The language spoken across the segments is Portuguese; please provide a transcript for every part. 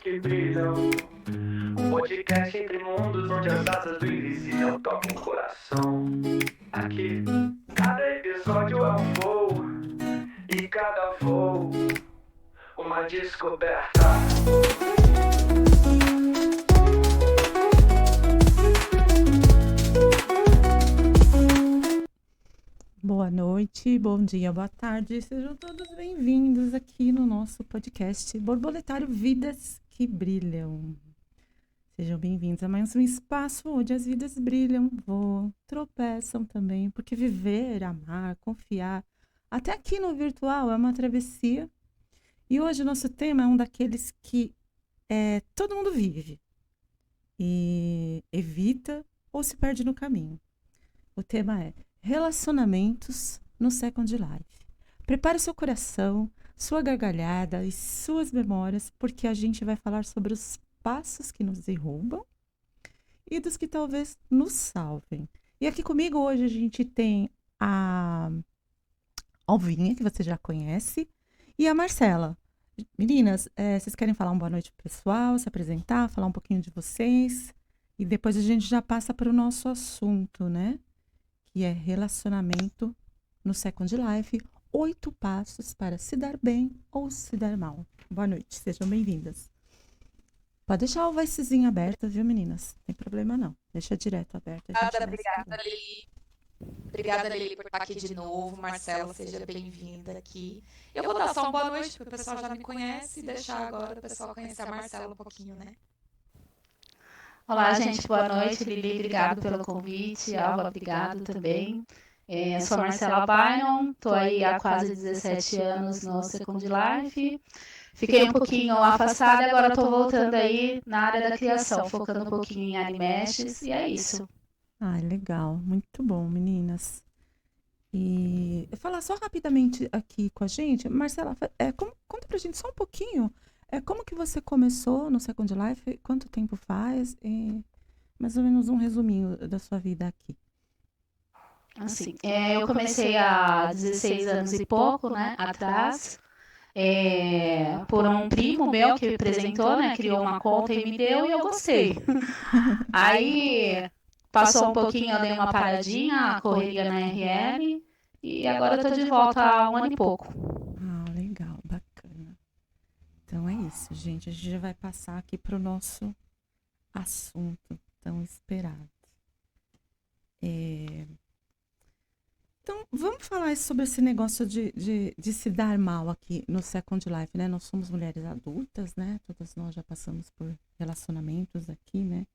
que brilham. Um podcast entre mundos onde as asas do invisível tocam o coração. Aqui, cada episódio é um voo, e cada voo, uma descoberta. Boa noite, bom dia, boa tarde, sejam todos bem-vindos aqui no nosso podcast Borboletário Vidas que Brilham. Sejam bem-vindos a mais um espaço onde as vidas brilham, voam, tropeçam também, porque viver, amar, confiar, até aqui no virtual é uma travessia. E hoje o nosso tema é um daqueles que todo mundo vive e evita ou se perde no caminho. O tema é relacionamentos no Second Life. Prepare seu coração, sua gargalhada e suas memórias, porque a gente vai falar sobre os passos que nos derrubam e dos que talvez nos salvem. E aqui comigo hoje a gente tem a Alvinha, que você já conhece, e a Marcela. Meninas, vocês querem falar uma boa noite pro pessoal, se apresentar, falar um pouquinho de vocês? E depois a gente já passa para o nosso assunto, né? Que é relacionamento no Second Life, 8 passos para se dar bem ou se dar mal. Boa noite, sejam bem-vindas. Pode deixar o voicezinho aberto, viu, meninas? Não tem problema não, deixa direto aberto. Obrigada, Lili. Obrigada, Lili, por estar aqui de novo. Marcela, seja bem-vinda aqui. Eu vou dar só uma boa noite, porque o pessoal já me conhece, e deixar agora o pessoal conhecer a Marcela um pouquinho, né? Olá, gente, boa noite. Lili, obrigado pelo convite. Alva, obrigado também. Eu sou a Marcela Byron, estou aí há quase 17 anos no Second Life. Fiquei um pouquinho afastada e agora estou voltando aí na área da criação, focando um pouquinho em animeshes, e é isso. Ah, legal, muito bom, meninas. E falar só rapidamente aqui com a gente, Marcela, conta pra gente só um pouquinho. Como que você começou no Second Life? Quanto tempo faz? E mais ou menos um resuminho da sua vida aqui. Assim, eu comecei há 16 anos e pouco, né, atrás, por um primo meu que me apresentou, né, criou uma conta e me deu e eu gostei. Aí passou um pouquinho, eu dei uma paradinha, a correria na RL, e agora eu tô de volta há um ano e pouco. Ah, legal, bacana. Então é isso, gente. A gente já vai passar aqui para o nosso assunto tão esperado. Então, vamos falar sobre esse negócio de se dar mal aqui no Second Life, né? Nós somos mulheres adultas, né? Todas nós já passamos por relacionamentos aqui, né?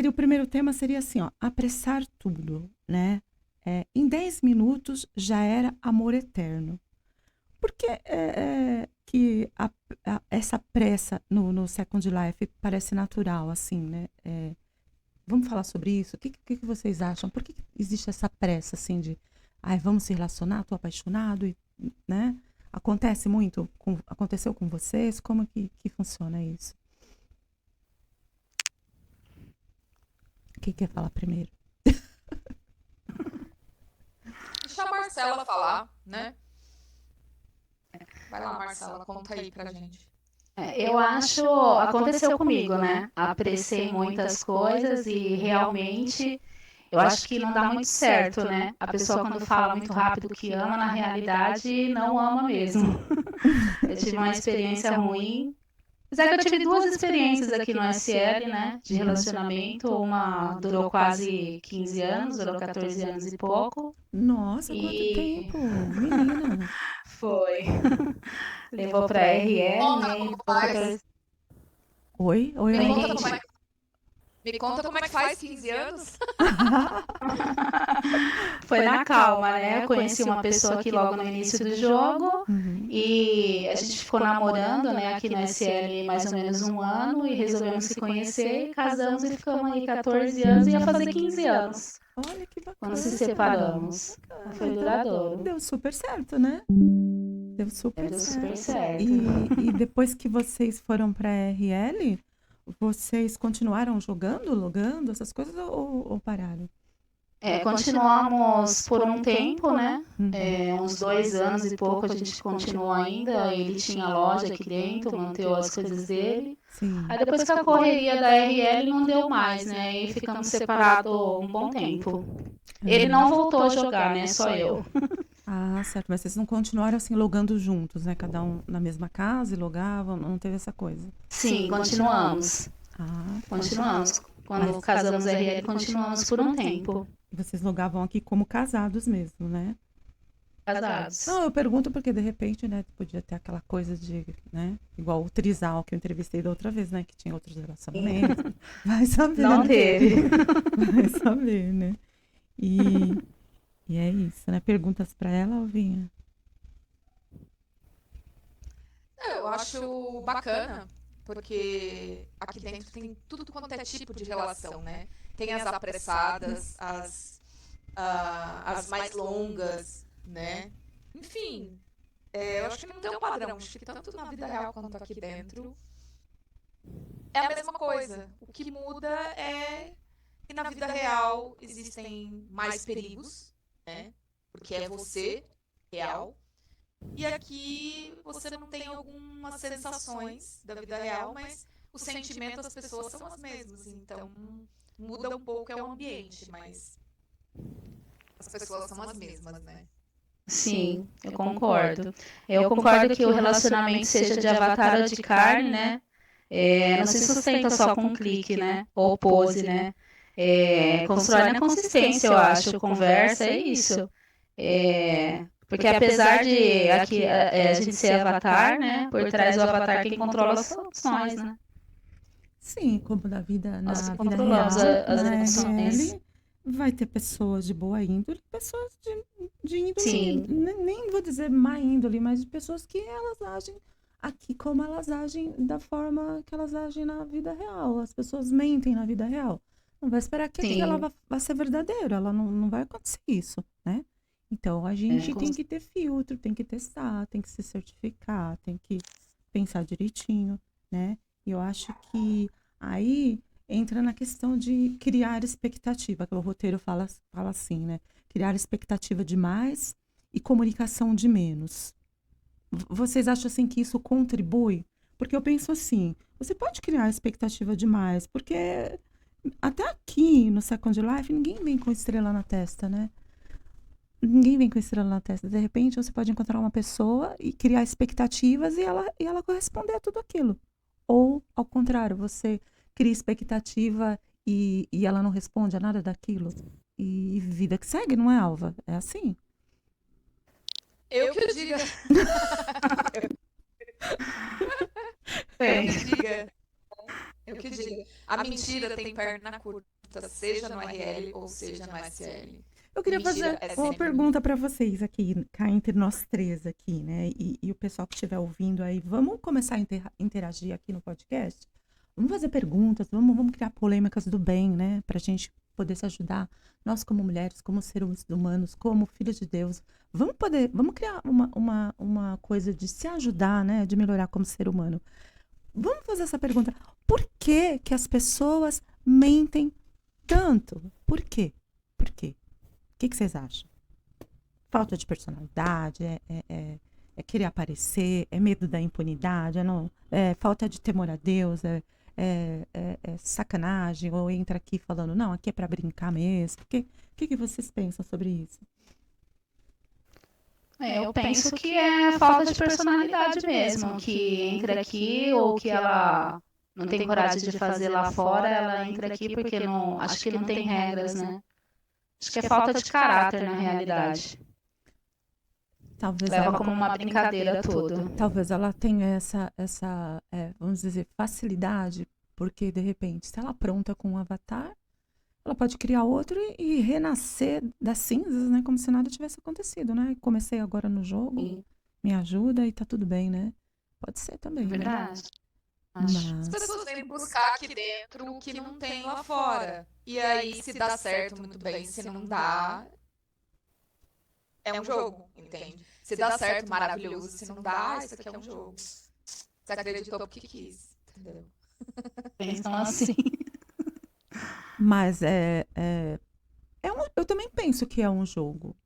O primeiro tema seria assim, ó, apressar tudo, né? Em 10 minutos já era amor eterno. Por que que essa pressa no Second Life parece natural, assim, né? Vamos falar sobre isso? O que vocês acham? Por que existe essa pressa, assim, de vamos se relacionar, tô apaixonado, né? Acontece muito? Aconteceu com vocês? Como que funciona isso? Quem quer falar primeiro? Deixa a Marcela falar, né? Vai lá, Marcela, conta aí pra gente. Eu acho, aconteceu comigo, né? Apressei muitas coisas e realmente eu acho que não dá muito certo, né? A pessoa quando fala muito rápido que ama, na realidade não ama mesmo. Eu tive uma experiência ruim. Apesar que eu tive 2 experiências aqui no SL, né? De relacionamento. Uma durou quase 15 anos, durou 14 anos e pouco. Nossa, quanto tempo! Menina! Foi. Levou pra RL, né? Oi? Me conta como é que faz 15 anos? Foi na calma, né? Eu conheci uma pessoa aqui logo no início do jogo e a gente ficou namorando, né? Aqui no SL mais ou menos um ano e resolvemos se conhecer, casamos e ficamos aí 14 anos e ia fazer 15 anos. Olha que bacana. Quando se separamos. Foi duradouro. Deu super certo, né? Deu super certo. E depois que vocês foram pra RL, vocês continuaram jogando, logando, essas coisas ou pararam? Continuamos por um tempo, né? Uhum. Uns 2 anos e pouco a gente continuou ainda. Ele tinha loja aqui dentro, manteve as coisas dele. Sim. Aí depois que a correria da RL não deu mais, né? Aí ficamos separados um bom tempo. Ele não voltou a jogar, né? Só eu. Ah, certo. Mas vocês não continuaram assim logando juntos, né? Cada um na mesma casa e logavam, não teve essa coisa. Sim, continuamos. Ah, tá. Continuamos. Quando casamos a RL, continuamos por um tempo. E vocês logavam aqui como casados mesmo, né? Casados. Não, eu pergunto porque de repente, né, podia ter aquela coisa de, né, igual o Trisal que eu entrevistei da outra vez, né, que tinha outros relacionamentos. Vai saber. Não teve. Vai saber, né? E é isso, né? Perguntas pra ela, Alvinha? Eu acho bacana, porque aqui dentro tem tudo quanto é tipo de relação, né? Tem as apressadas, as mais longas, né? Enfim, eu acho que não tem um padrão. Acho que tanto na vida real quanto aqui dentro é a mesma coisa. O que muda é que na vida real existem mais perigos, né? Porque é você real. E aqui você não tem algumas sensações da vida real, mas os sentimentos das pessoas são as mesmas. Então muda um pouco é o ambiente, mas as pessoas são as mesmas, né? Sim, eu concordo. Eu concordo que o relacionamento seja de avatar ou de carne, né? Não se sustenta só com clique, né? Ou pose, né? Constrói na consistência, eu acho. Conversa, é isso. Porque apesar de aqui a gente ser avatar, né? Por trás do avatar quem controla somos nós, né? Sim, como na vida, Nós na que vida controlamos real, as na emoções. RL, vai ter pessoas de boa índole, pessoas de índole, Sim. nem vou dizer má índole, mas de pessoas que elas agem aqui como elas agem da forma que elas agem na vida real. As pessoas mentem na vida real. Não vai esperar que aquilo ela Sim. vá ser verdadeiro, ela não vai acontecer isso, né? Então a gente tem que ter filtro, tem que testar, tem que se certificar, tem que pensar direitinho, né? E eu acho que aí entra na questão de criar expectativa, que o roteiro fala assim, né? Criar expectativa de mais e comunicação de menos. Vocês acham assim que isso contribui? Porque eu penso assim, você pode criar expectativa demais, porque até aqui no Second Life ninguém vem com estrela na testa, né? Ninguém vem com estrela na testa. De repente você pode encontrar uma pessoa e criar expectativas e ela corresponder a tudo aquilo. Ou, ao contrário, você cria expectativa e ela não responde a nada daquilo. E vida que segue, não é, Alva? É assim. Eu que o diga. Eu que diga. Eu que diga. A mentira tem perna curta, seja no RL ou seja no SL. Eu queria Mentira fazer é uma sempre pergunta para vocês aqui, cá entre nós três aqui, né? E o pessoal que estiver ouvindo aí, vamos começar a interagir aqui no podcast? Vamos fazer perguntas, vamos criar polêmicas do bem, né? Para a gente poder se ajudar. Nós, como mulheres, como seres humanos, como filhos de Deus, vamos criar uma coisa de se ajudar, né? De melhorar como ser humano. Vamos fazer essa pergunta. Por que que as pessoas mentem tanto? Por quê? Por quê? O que vocês acham? Falta de personalidade? É querer aparecer? É medo da impunidade? É falta de temor a Deus? É sacanagem? Ou entra aqui falando, não, aqui é para brincar mesmo? O que vocês pensam sobre isso? Eu penso que é falta de personalidade mesmo, que entra aqui ou que ela não tem coragem de fazer lá fora, ela entra aqui porque não, acho que não tem regras, né? Acho que é falta de caráter na realidade. Talvez Leva ela, como uma brincadeira tudo. talvez ela tenha vamos dizer, facilidade, porque de repente, se ela apronta com um avatar, ela pode criar outro e renascer das cinzas, né? Como se nada tivesse acontecido, né? Comecei agora no jogo, Sim, me ajuda e tá tudo bem, né? Pode ser também, né? verdade. Acho. As Mas, pessoas vêm buscar aqui dentro o que não tem lá fora. E aí, se dá certo, muito bem. Se não dá, é um jogo, entende? Se dá certo, maravilhoso. Se não dá, isso aqui é um jogo. Você acreditou porque quis, entendeu? Pensam assim. mas eu também penso que é um jogo.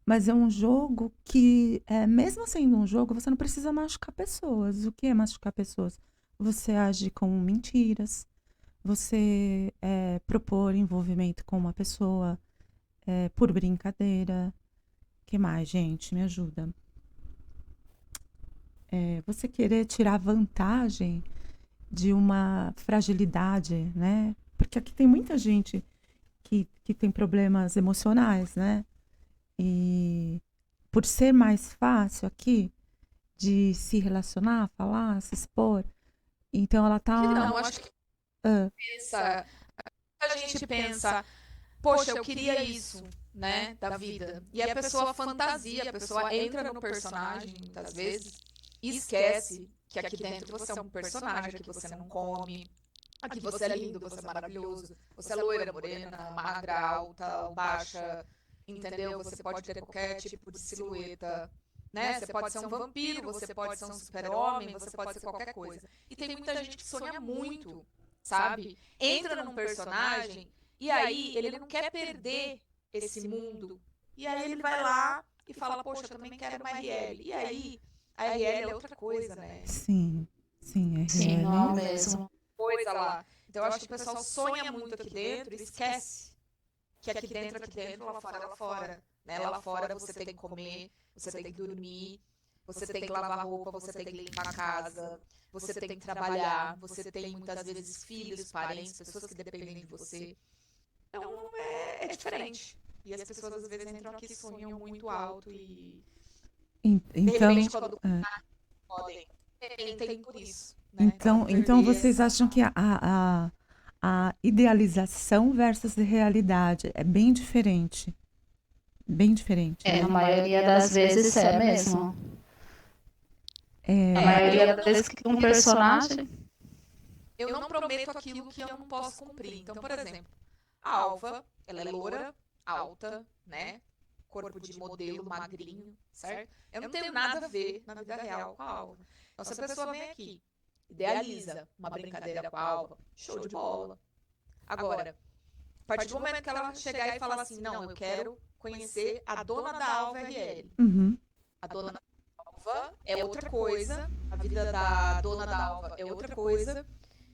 Mas é um jogo que, mesmo sendo um jogo, você não precisa machucar pessoas. O que é machucar pessoas? Você age com mentiras, você propor envolvimento com uma pessoa por brincadeira. Que mais, gente? Me ajuda. Você querer tirar vantagem de uma fragilidade, né? Porque aqui tem muita gente que tem problemas emocionais, né? E por ser mais fácil aqui de se relacionar, falar, se expor, então ela Que não, tá. acho que Ah, pensa, a gente pensa, poxa, eu queria isso, né, da vida. E a pessoa fantasia, a pessoa entra no personagem, muitas vezes, e esquece que aqui dentro você é um personagem, que você não come, aqui você é lindo, você é maravilhoso, você é loira, morena, magra, alta, baixa, entendeu? Você pode ter qualquer tipo de silhueta, né? Você pode ser um vampiro, você pode ser um super-homem, você pode ser qualquer coisa. E tem muita gente que sonha muito, sabe? Entra num personagem e aí ele não quer perder esse mundo. E aí ele vai lá e fala, poxa, eu também quero uma RL. E aí, a RL é outra coisa, né? sim, sim, Sim, RL. não mesmo. Coisa lá. Então eu acho que o pessoal sonha muito aqui dentro e esquece que aqui dentro, lá fora. Né? Lá fora você tem que comer, você tem que dormir, você tem que lavar roupa, você tem que limpar a casa, você tem que trabalhar, você tem muitas vezes filhos, parentes, pessoas que dependem de você. Então é diferente. E as pessoas às vezes entram aqui e sonham muito alto e de Então, repente quando podem, tem por isso. Né? então perder vocês essa- acham que a idealização versus a realidade é bem diferente. Bem diferente, A né? maioria das vezes é mesmo. A maioria das vezes que um personagem. Eu não prometo aquilo que eu não posso cumprir. Então, por exemplo, a Alva, ela é loura, alta, né? Corpo de modelo, magrinho, certo? Eu não tenho nada a ver na vida real com a Alva. Então, se a pessoa vem aqui, idealiza uma brincadeira com a Alva, show de bola. Agora, a partir do momento que ela chegar e falar assim, não, eu quero conhecer a dona da Alva RL. Uhum. A dona da Alva é outra coisa, a vida da dona da Alva é outra coisa,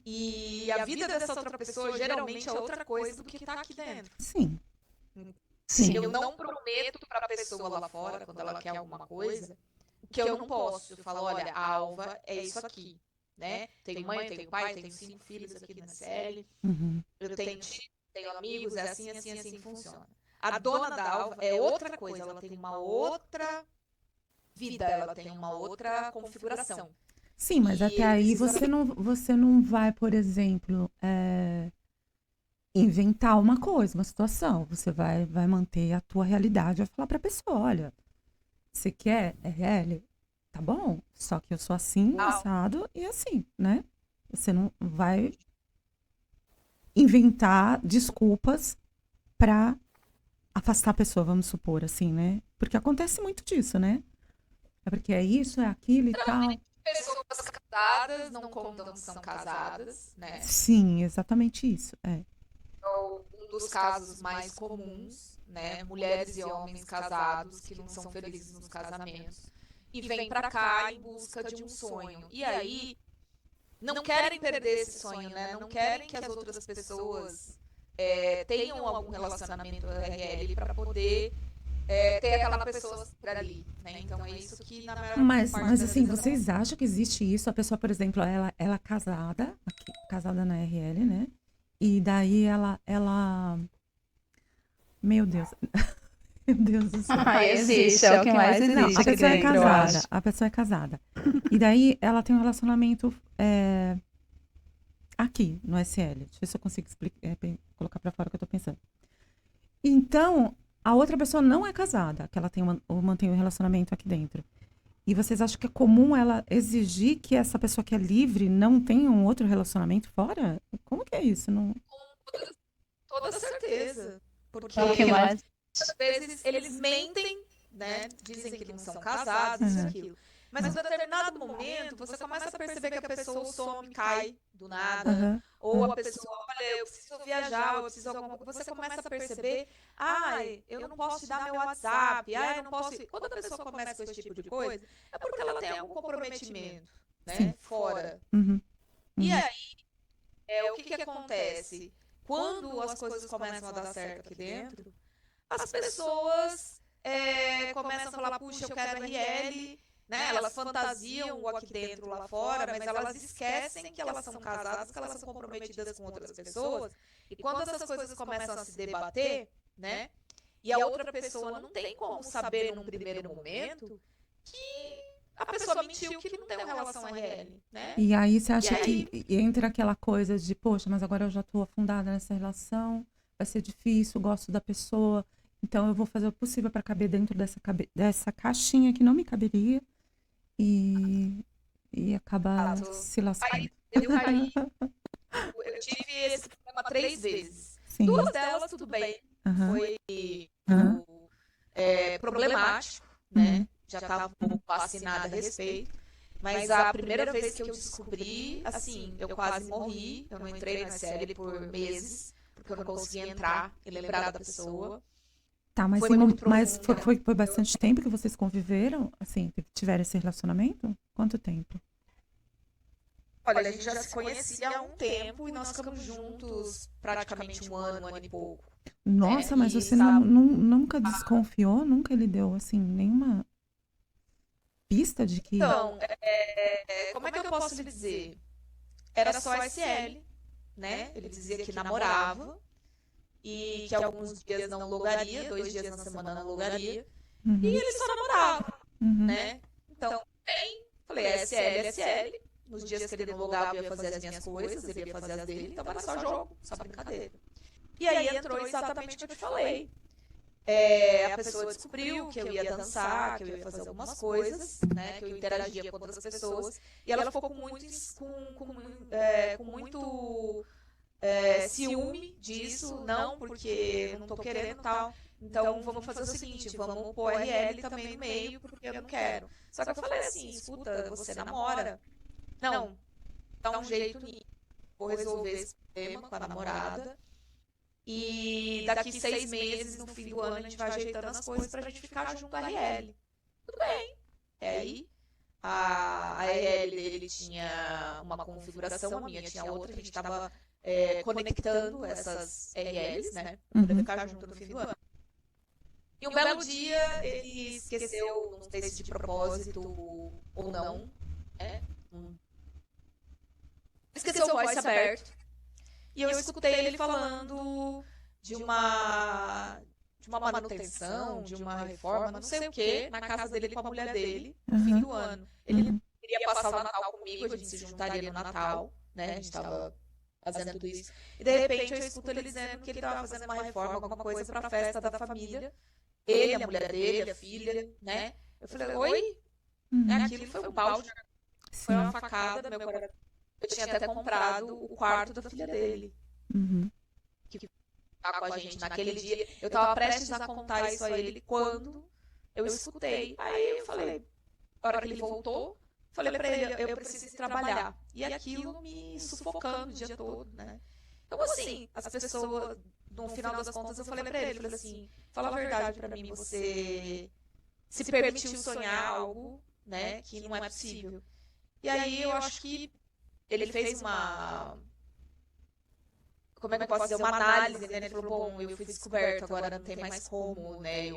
e a vida dessa outra pessoa geralmente é outra coisa do que tá aqui dentro. Sim. Sim. Eu não prometo para a pessoa lá fora, quando ela quer alguma coisa, que eu não posso. Eu falo, olha, a Alva é isso aqui, né? Tenho mãe, tenho pai, tenho 5 filhos aqui na CL, Uhum. eu tenho amigos, é assim, assim, assim que funciona. A dona da Alva é outra coisa, ela tem uma outra vida, ela tem uma outra configuração. Sim, mas E até aí precisa- você não vai, por exemplo, inventar uma coisa, uma situação. Você vai manter a tua realidade, vai falar pra pessoa, olha, você quer RL? Tá bom, só que eu sou assim, assado e assim, né? Você não vai inventar desculpas pra afastar a pessoa, vamos supor, assim, né? Porque acontece muito disso, né? É porque é isso, é aquilo e tal. Pessoas casadas não contam que são casadas, né? Sim, exatamente isso. Um dos casos mais comuns, né? Mulheres e homens casados que não são felizes nos casamentos e vêm pra cá em busca de um sonho. E aí não querem perder esse sonho, né? Não querem que as outras pessoas tenham algum relacionamento RL para poder ter aquela pessoa pra ali, né? Então é isso que na maior Mas parte das assim, vezes vocês acham que existe isso? A pessoa, por exemplo, ela é casada, casada na RL, né? E daí meu Deus. Meu Deus do céu. Existe, é o que mais Não, existe a aqui pessoa é dentro, eu casada. acho. A pessoa é casada. E daí ela tem um relacionamento aqui, no SL. Deixa eu ver se eu consigo colocar pra fora o que eu tô pensando. Então, a outra pessoa não é casada, que ela mantém um relacionamento aqui dentro. E vocês acham que é comum ela exigir que essa pessoa que é livre não tenha um outro relacionamento fora? Como que é isso? Não... toda certeza. Porque É o que mais. às vezes eles mentem, né? Dizem que não são casados, isso e aquilo. Mas em determinado momento você começa a perceber que a pessoa some, cai do nada. Aham. Ou a pessoa, olha, olha, eu preciso viajar, eu preciso alguma coisa. Você começa a perceber, eu não posso te dar meu WhatsApp, eu não posso. Quando a pessoa começa com esse tipo de coisa, é porque ela tem algum comprometimento, né? Sim. Fora. Uhum. E Uhum. aí, o que acontece? Quando as coisas começam a dar certo aqui dentro, as pessoas começam a falar, puxa, eu quero RL, né? Elas fantasiam o aqui dentro, lá fora, mas elas esquecem que elas são casadas, que elas são comprometidas com outras pessoas. E quando essas coisas começam a se debater, né? E a outra pessoa não tem como saber num primeiro momento que a pessoa mentiu que não tem uma relação RL, né? E aí você acha E aí- que entra aquela coisa de, poxa, mas agora eu já estou afundada nessa relação, vai ser difícil, gosto da pessoa, então eu vou fazer o possível para caber dentro dessa caixinha que não me caberia e acaba Exato. se lascando. Eu tive esse problema 3 vezes. Sim. 2 delas, tudo bem, Aham. foi Aham. problemático, né? Já estava um pouco vacinada a respeito. Mas a primeira vez que eu descobri, assim, eu quase morri. Eu não entrei na série por meses, porque eu não conseguia entrar e lembrar da pessoa. Tá, mas, Foi muito mas profundo. foi bastante tempo que vocês conviveram, assim, tiveram esse relacionamento? Quanto tempo? Olha, a gente já se conhecia há um tempo e nós ficamos juntos praticamente um ano e pouco. Nossa, mas E você sabe- nunca desconfiou? Nunca lhe deu, assim, nenhuma pista de que... Então, como é que eu posso lhe dizer? Era só SL, né? Ele dizia que namorava e que alguns dias não logaria, 2 dias na semana não logaria, Uhum, e ele só namorava, uhum. né? Então, falei, SL. Nos dias que ele não logava, eu ia fazer as minhas coisas, ele ia fazer as dele, então era só jogo, só brincadeira. E aí entrou exatamente o que eu te falei. A pessoa descobriu que eu ia dançar, que eu ia fazer algumas coisas, né? Que eu interagia com outras pessoas. E ela ficou com muito ciúme disso, não, porque eu não tô querendo tal. Então vamos fazer o seguinte, vamos pôr RL também no meio, porque eu não quero. Só que eu falei assim, escuta, você namora? Não, dá um jeito nisso. Vou resolver esse problema com a namorada. E daqui 6 meses, no fim do ano, a gente vai ajeitando as coisas pra gente ficar junto à RL. Tudo bem. E aí, a RL dele tinha uma configuração, a minha tinha outra, a gente tava conectando essas RLs, né? Pra poder ficar junto no fim do ano. E um belo dia, ele esqueceu, não sei se de propósito ou não, né? Esqueceu o voice aberto. E eu escutei ele falando de uma manutenção, de uma reforma, não sei o que, na casa dele com a mulher dele, no fim do ano. Ele queria passar o Natal comigo, a gente se juntaria no Natal, né? A gente tava fazendo tudo isso. E de repente eu escuto ele dizendo que ele tava fazendo uma reforma, alguma coisa pra festa da família. Ele, a mulher dele, a filha, né? Eu falei, oi? Aquilo foi um balde, foi uma facada no meu coração. Eu tinha até comprado o quarto da filha dele. Que tá com a gente naquele dia. Eu tava prestes a contar isso a ele quando eu escutei. Aí eu falei, na hora que ele voltou, falei pra ele, eu preciso trabalhar. E aquilo me sufocando o dia todo, né? Então, assim, as pessoas, no final das contas, eu falei pra ele, falei assim, fala a verdade pra mim, você se permitiu sonhar algo, né, que não é possível. E aí eu acho que ele fez como é que eu posso dizer, uma análise, né? Ele falou, bom, eu fui descoberto, agora não tem mais como, né?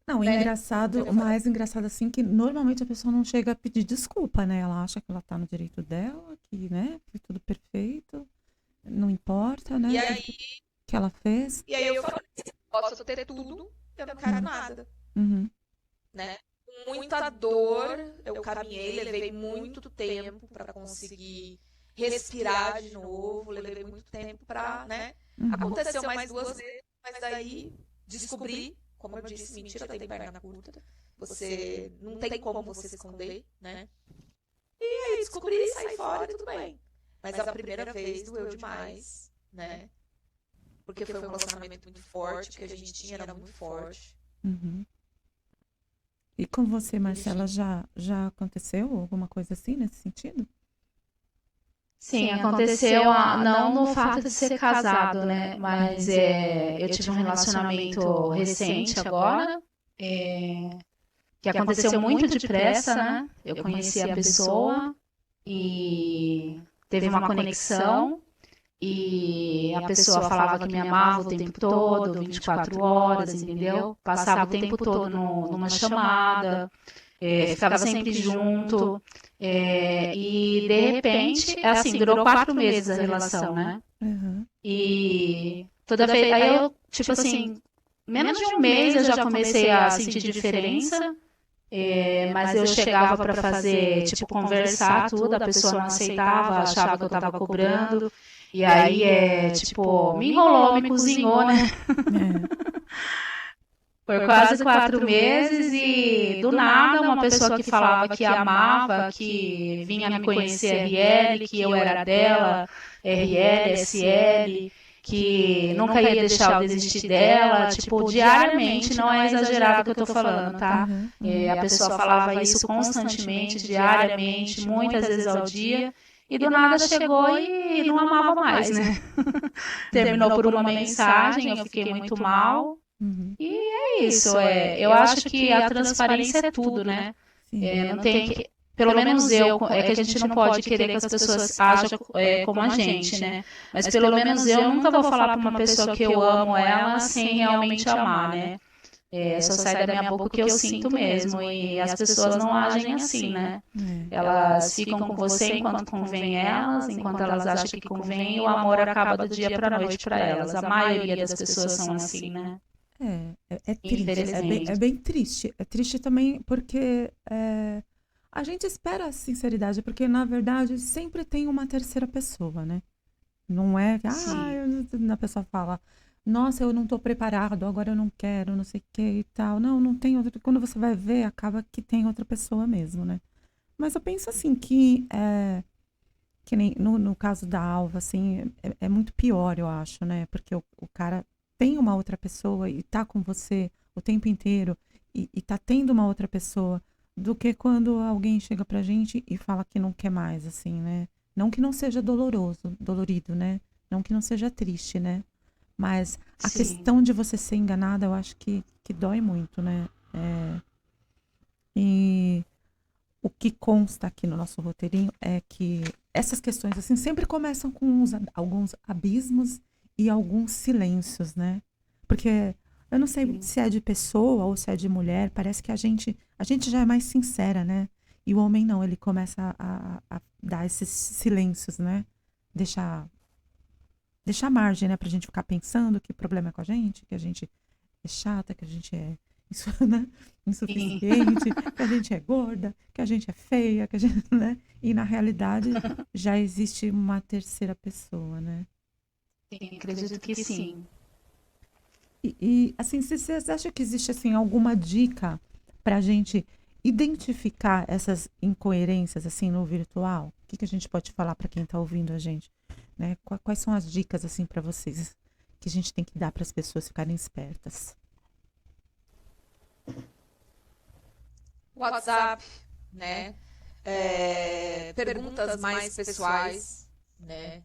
Não, engraçado, o mais engraçado assim que normalmente a pessoa não chega a pedir desculpa, né? Ela acha que ela tá no direito dela, que, né, foi tudo perfeito, não importa, né? E aí, que ela fez. E aí eu falei, posso ter tudo, eu não quero nada, né? Com muita dor, eu caminhei, levei muito tempo para conseguir respirar de novo, levei muito tempo para, né? Aconteceu mais 2 vezes, mas daí descobri, como eu disse, mentira tem perna curta, você não tem como você se esconder, né? E aí descobri, saí fora e tudo bem. Mas a primeira vez doeu demais, né? Porque foi um relacionamento muito forte, que a gente tinha era muito forte. E com você, Marcela, já aconteceu alguma coisa assim nesse sentido? Sim, aconteceu não no fato de ser casado, né? Mas eu tive um relacionamento recente agora, que aconteceu muito depressa, né? Eu conheci a pessoa e teve uma conexão e a pessoa falava que me amava o tempo todo, 24 horas, entendeu? Passava o tempo todo numa chamada, ficava sempre junto. E de repente, assim, durou 4 meses a relação, né? Uhum. E toda vez, aí eu, tipo assim, menos de um mês eu já comecei a sentir diferença, mas eu chegava pra fazer, tipo, conversar tudo, a pessoa não aceitava, achava que eu tava cobrando, e aí, tipo, me enrolou, me cozinhou, né? Por quase 4 meses e do nada uma pessoa que falava que amava, que vinha me conhecer RL, que eu era dela, RL, SL, que nunca ia deixar eu desistir dela, tipo, diariamente, não é exagerado o que eu tô falando, tá? A pessoa falava isso constantemente, diariamente, muitas vezes ao dia, e do nada chegou e não amava mais, né? Terminou por uma mensagem, eu fiquei muito mal. Uhum. E é isso, eu acho que a transparência é tudo, né? Sim. Não tem que, pelo menos é que a gente não pode querer que as pessoas ajam como a gente, né? Mas pelo menos eu nunca vou falar para uma pessoa que eu amo ela sem realmente amar, né? Só sai da minha boca o que eu sinto mesmo. E as pessoas não agem assim, né? Elas ficam com você enquanto convém elas, enquanto elas acham que convém, e o amor acaba do dia para a noite para elas. A maioria das pessoas são assim, né? É triste, Infelizmente. é bem triste. É triste também porque a gente espera a sinceridade, porque na verdade sempre tem uma terceira pessoa, né? Não é que a pessoa fala, nossa, eu não tô preparado, agora eu não quero, não sei o que e tal. Não tem outra. Quando você vai ver, acaba que tem outra pessoa mesmo, né? Mas eu penso assim que nem no caso da Alva, assim, é muito pior, eu acho, né? Porque o cara tem uma outra pessoa e tá com você o tempo inteiro e tá tendo uma outra pessoa do que quando alguém chega pra gente e fala que não quer mais, assim, né? Não que não seja dolorido, né? Não que não seja triste, né? Mas a Sim. questão de você ser enganada, eu acho que dói muito, né? E o que consta aqui no nosso roteirinho é que essas questões, assim, sempre começam com alguns abismos e alguns silêncios, né? Porque eu não sei se é de pessoa ou se é de mulher, parece que a gente já é mais sincera, né? E o homem não, ele começa a dar esses silêncios, né? Deixar margem, né? Pra gente ficar pensando que o problema é com a gente, que a gente é chata, que a gente é né? Insuficiente, que a gente é gorda, que a gente é feia, que a gente, né? E na realidade já existe uma terceira pessoa, né? Sim, acredito que sim. E assim, vocês acham que existe assim alguma dica para a gente identificar essas incoerências assim no virtual? O que a gente pode falar para quem está ouvindo a gente, né? Quais são as dicas assim para vocês que a gente tem que dar para as pessoas ficarem espertas? WhatsApp, né? Perguntas mais pessoais, né?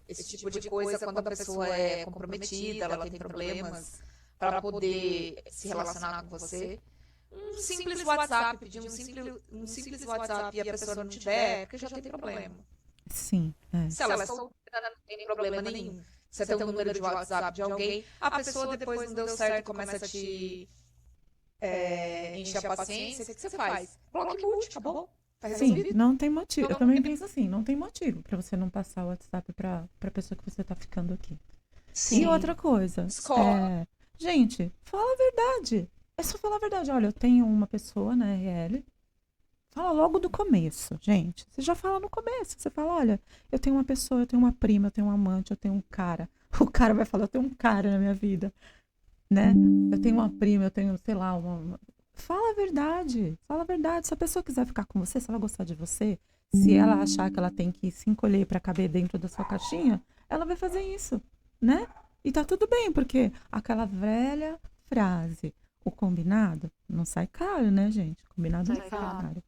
Esse tipo de coisa quando a pessoa é comprometida, ela tem problemas para poder se relacionar com você. Um simples WhatsApp, pedir um simples WhatsApp e a pessoa não tiver, porque já tem problema. Sim. Se ela é solteira, não tem problema nenhum. Você tem um número de WhatsApp de alguém, a pessoa depois não deu certo, começa a te encher a paciência, o que você faz? Bloque mute, acabou. Tá resolvido. Sim, não tem motivo. Eu também penso assim, não tem motivo para você não passar o WhatsApp para pessoa que você tá ficando aqui. Sim. E outra coisa, gente, fala a verdade. É só falar a verdade. Olha, eu tenho uma pessoa na RL. Fala logo do começo, gente. Você já fala no começo. Você fala, olha, eu tenho uma pessoa, eu tenho uma prima, eu tenho um amante, eu tenho um cara. O cara vai falar, eu tenho um cara na minha vida, né? Eu tenho uma prima, eu tenho, sei lá, uma... Fala a verdade. Fala a verdade. Se a pessoa quiser ficar com você, se ela gostar de você, se ela achar que ela tem que se encolher para caber dentro da sua caixinha, ela vai fazer isso, né? E tá tudo bem, porque aquela velha frase, o combinado não sai caro, né, gente? O combinado não sai caro.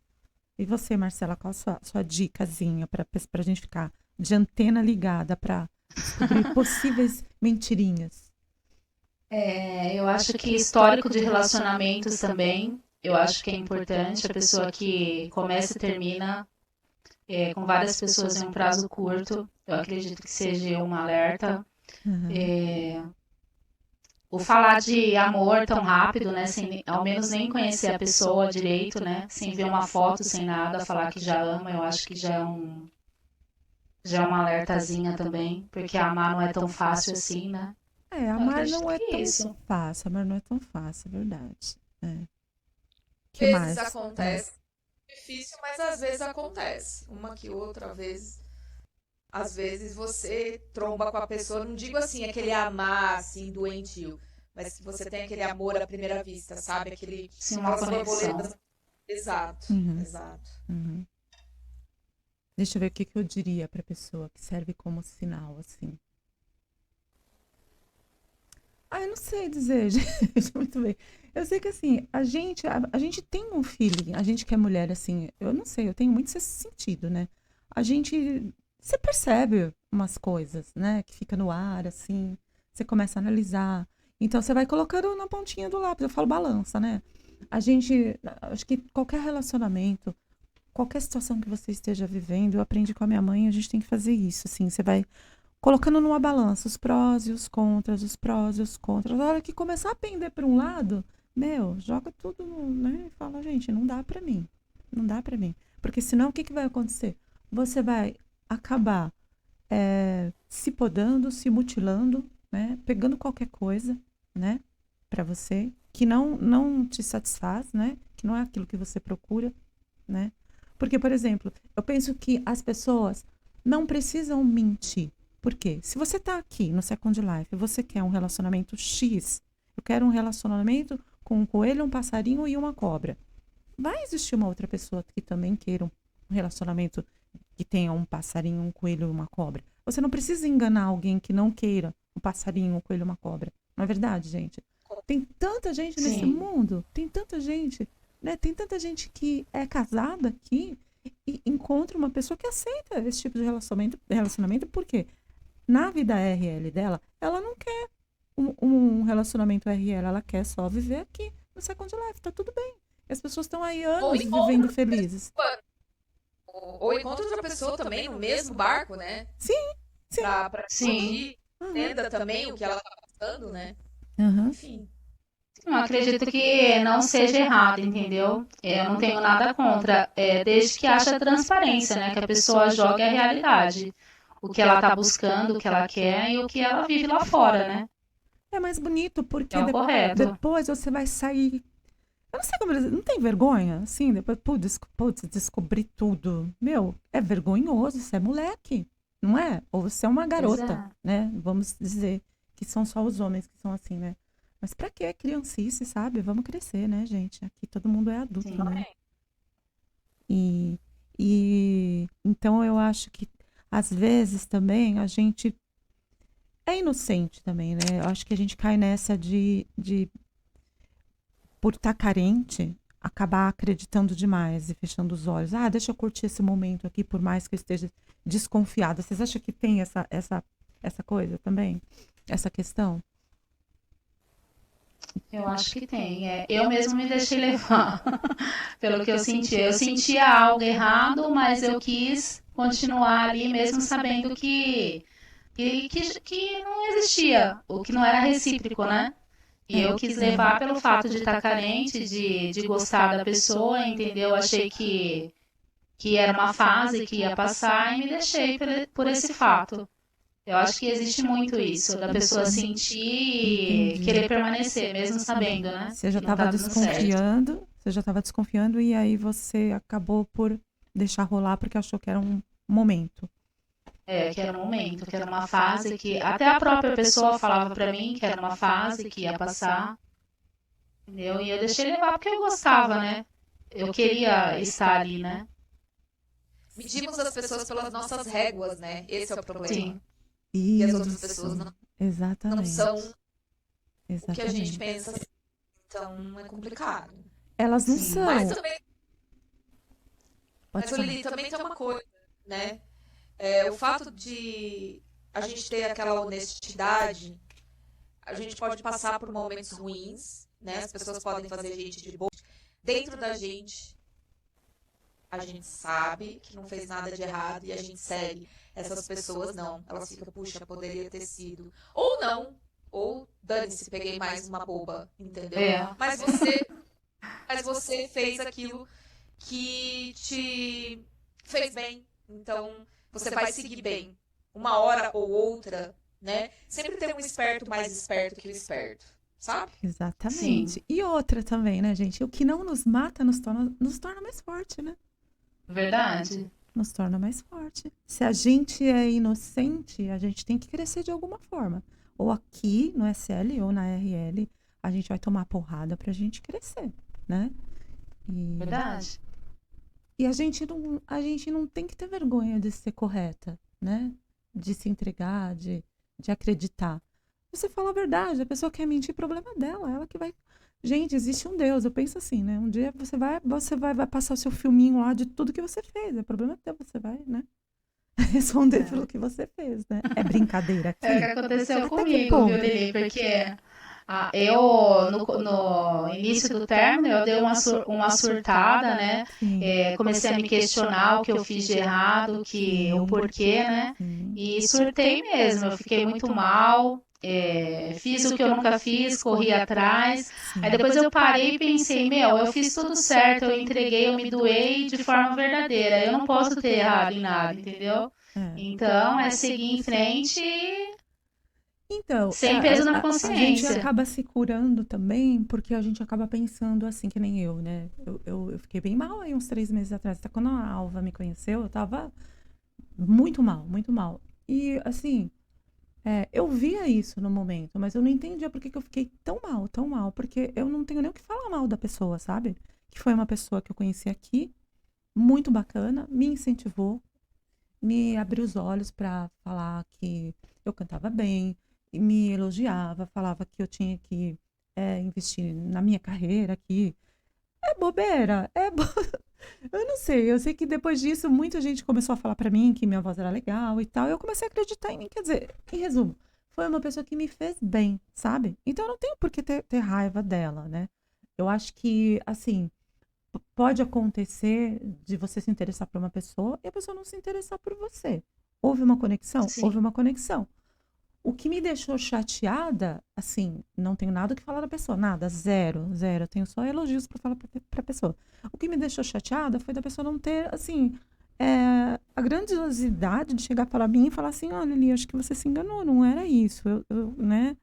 E você, Marcela, qual a sua dicasinha para a gente ficar de antena ligada para descobrir possíveis mentirinhas? Eu acho que histórico de relacionamentos também, eu acho que é importante. A pessoa que começa e termina com várias pessoas em um prazo curto, eu acredito que seja um alerta. Aham. O falar de amor tão rápido, né, sem ao menos nem conhecer a pessoa direito, né, sem ver uma foto, sem nada, falar que já ama, eu acho que já é uma alertazinha também, porque amar não é tão fácil assim, né? Eu Amar acredito não é que é tão isso. fácil, amar não é tão fácil, é verdade. Que Às vezes mais? acontece, difícil, mas às vezes acontece. Uma que outra vez. Às vezes você tromba com a pessoa, não digo assim, aquele amar assim, doentio, mas que você tem aquele amor à primeira vista, sabe? Sim, uma Aquelas conexão. borboletas. Exato, Uhum, exato. uhum. Deixa eu ver o que eu diria para a pessoa que serve como sinal, assim. Eu não sei dizer, gente, muito bem. Eu sei que, assim, a gente tem um feeling, a gente que é mulher, assim, eu não sei, eu tenho muito esse sentido, né? Você percebe umas coisas, né? Que fica no ar, assim, você começa a analisar. Então, você vai colocando na pontinha do lápis, eu falo balança, né? Acho que qualquer relacionamento, qualquer situação que você esteja vivendo, eu aprendi com a minha mãe, a gente tem que fazer isso, assim, você vai colocando numa balança os prós e os contras, os prós e os contras. Na hora que começar a pender para um lado, joga tudo, né? E fala, gente, não dá para mim. Não dá para mim. Porque senão o que vai acontecer? Você vai acabar se podando, se mutilando, né? Pegando qualquer coisa, né? Para você, que não te satisfaz, né? Que não é aquilo que você procura, né? Porque, por exemplo, eu penso que as pessoas não precisam mentir. Por quê? Se você está aqui no Second Life e você quer um relacionamento X, eu quero um relacionamento com um coelho, um passarinho e uma cobra. Vai existir uma outra pessoa que também queira um relacionamento que tenha um passarinho, um coelho e uma cobra. Você não precisa enganar alguém que não queira um passarinho, um coelho e uma cobra. Não é verdade, gente? Tem tanta gente nesse Sim, mundo, tem tanta gente, né? Tem tanta gente que é casada aqui e encontra uma pessoa que aceita esse tipo de relacionamento, por quê? Na vida RL dela, ela não quer um relacionamento RL, ela quer só viver aqui no Second Life, tá tudo bem. E as pessoas estão aí Ou anos encontra vivendo outra felizes. pessoa, ou encontra outra pessoa também no mesmo barco, né? Sim, sim. Pra sim. dividir, Uhum, entenda também o que ela tá passando, né? uhum. Enfim. Eu acredito que não seja errado, entendeu? Eu não tenho nada contra, desde que haja transparência, né? Que a pessoa jogue a realidade. O que ela tá buscando, o que ela quer e o que ela vive lá fora, né? É mais bonito É porque o correto. depois você vai sair. Eu não sei como eles. Não tem vergonha? Assim, depois, putz, descobrir tudo. É vergonhoso, você é moleque, não é? Ou você é uma Pois garota, é. né? Vamos dizer que são só os homens que são assim, né? Mas pra que criancice, sabe? Vamos crescer, né, gente? Aqui todo mundo é adulto, Sim. né? E, então eu acho que às vezes também a gente é inocente também, né? Eu acho que a gente cai nessa de por estar carente, acabar acreditando demais e fechando os olhos. Deixa eu curtir esse momento aqui, por mais que eu esteja desconfiada. Vocês acham que tem essa coisa também? Essa questão? Eu acho que tem. Eu mesmo me deixei levar pelo que eu sentia. Eu sentia algo errado, mas eu quis continuar ali, mesmo sabendo que não existia, o que não era recíproco, né? E eu quis levar pelo fato de estar carente, de gostar da pessoa, entendeu? Achei que era uma fase que ia passar e me deixei por esse fato. Eu acho que existe muito isso, da pessoa sentir e Entendi. querer permanecer, mesmo sabendo, né? Você já Que não estava tá dando certo. desconfiando e aí você acabou por deixar rolar porque achou que era um momento. Que era um momento, que era uma fase que até a própria pessoa falava pra mim que era uma fase que ia passar, entendeu? E eu deixei levar porque eu gostava, né? Eu queria estar ali, né? Medimos as pessoas pelas nossas réguas, né? Esse é o problema. Sim, E as outras Isso, pessoas não são exatamente, o que a gente exatamente. pensa. Então é complicado. Elas não sim. Mas são. também Pode Mas, ô, falar. Lili, também tem uma coisa, né? O fato de a gente ter aquela honestidade, a gente pode passar por momentos ruins, né? As pessoas podem fazer a gente de boa. Dentro da gente, a gente sabe que não fez nada de errado e a gente segue. Essas pessoas não. Elas ficam, puxa, poderia ter sido. Ou não. Ou dane-se, peguei mais uma boba, entendeu? É, Mas você fez aquilo que te fez bem. Então, você vai seguir bem. Uma hora ou outra, né? Sempre tem um esperto mais esperto que o esperto, sabe? sim, Exatamente. E outra também, né, gente? O que não nos mata nos torna mais forte, né? verdade. Nos torna mais forte. Se a gente é inocente, a gente tem que crescer de alguma forma. Ou aqui no SL ou na RL, a gente vai tomar porrada pra gente crescer, né? E, Verdade. e a gente não tem que ter vergonha de ser correta, né? De se entregar, de acreditar. Você fala a verdade, a pessoa quer mentir, problema dela, ela que vai. Gente, existe um Deus, eu penso assim, né? Um dia vai passar o seu filminho lá de tudo que você fez. É problema teu, você vai, né? Responder É. pelo que você fez, né? É brincadeira É o que aqui? aconteceu Até que comigo, viu, ponto? Lili? Porque eu, no início do término, eu dei uma surtada, né? Sim, Comecei a me questionar o que eu fiz de errado, o sim, porquê, né? sim. E surtei mesmo, eu fiquei muito mal. Fiz o que eu nunca fiz, corri atrás. Aí Sim. depois eu parei e pensei, meu, eu fiz tudo certo, eu entreguei, eu me doei de forma verdadeira. Eu não posso ter errado em nada, entendeu? É. Então, é seguir em frente Então, sem peso na a gente consciência. acaba se curando também, porque a gente acaba pensando assim, que nem eu, né? Eu fiquei bem mal aí uns 3 meses atrás. Até quando a Alva me conheceu, eu tava muito mal, muito mal. E, assim, eu via isso no momento, mas eu não entendia por que que eu fiquei tão mal, porque eu não tenho nem o que falar mal da pessoa, sabe? Que foi uma pessoa que eu conheci aqui, muito bacana, me incentivou, me abriu os olhos para falar que eu cantava bem, e me elogiava, falava que eu tinha que investir na minha carreira aqui. É bobeira, eu não sei, eu sei que depois disso muita gente começou a falar pra mim que minha voz era legal e tal, e eu comecei a acreditar em mim, quer dizer, em resumo, foi uma pessoa que me fez bem, sabe? Então eu não tenho por que ter raiva dela, né? Eu acho que, assim, pode acontecer de você se interessar por uma pessoa e a pessoa não se interessar por você. Houve uma conexão? Houve Sim, uma conexão. O que me deixou chateada, assim, não tenho nada que falar da pessoa, nada, zero, zero. Eu tenho só elogios para falar para a pessoa. O que me deixou chateada foi da pessoa não ter, assim, a grandiosidade de chegar para mim e falar assim: olha, Lili, acho que você se enganou, não era isso, né?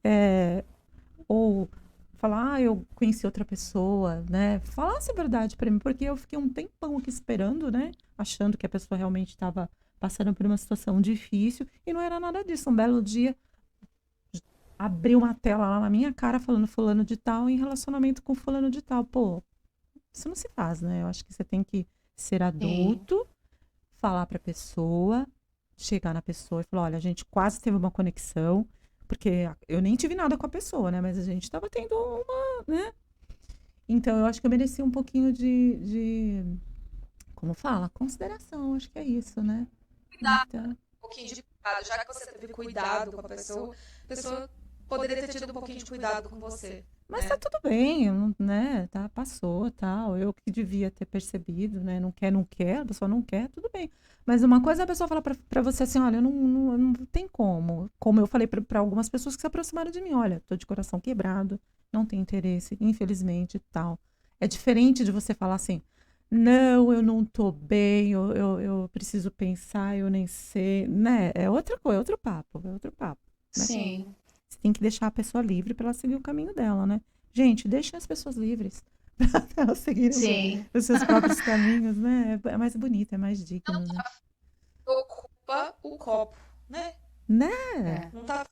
É, ou falar, eu conheci outra pessoa, né? Falasse a verdade para mim, porque eu fiquei um tempão aqui esperando, né? Achando que a pessoa realmente estava passando por uma situação difícil e não era nada disso. Um belo dia abriu uma tela lá na minha cara falando fulano de tal em relacionamento com fulano de tal. Pô, isso não se faz, né? Eu acho que você tem que ser sim, adulto, falar pra pessoa, chegar na pessoa e falar, olha, a gente quase teve uma conexão, porque eu nem tive nada com a pessoa, né? Mas a gente tava tendo uma, né? Então eu acho que eu mereci um pouquinho como fala? Consideração, acho que é isso, né? Então, Um pouquinho de cuidado. Já que você teve cuidado com a pessoa poderia ter tido um pouquinho de cuidado com você, mas tá né? tudo bem, né? Tá, passou, tal. Eu que devia ter percebido, né? Não quer, não quer, a pessoa não quer, tudo bem. Mas uma coisa é a pessoa falar pra você assim, olha, não tem como. Como eu falei pra algumas pessoas que se aproximaram de mim, olha, tô de coração quebrado, não tenho interesse, infelizmente, tal. É diferente de você falar assim, não, eu não tô bem, eu preciso pensar, eu nem sei, né? É outra coisa, é outro papo, né? sim, Você tem que deixar a pessoa livre para ela seguir o caminho dela, né? Gente, deixem as pessoas livres para elas seguirem sim. os seus próprios caminhos, né? É mais bonito, é mais digno, né? Ocupa o copo, né? Né? É. Não tá.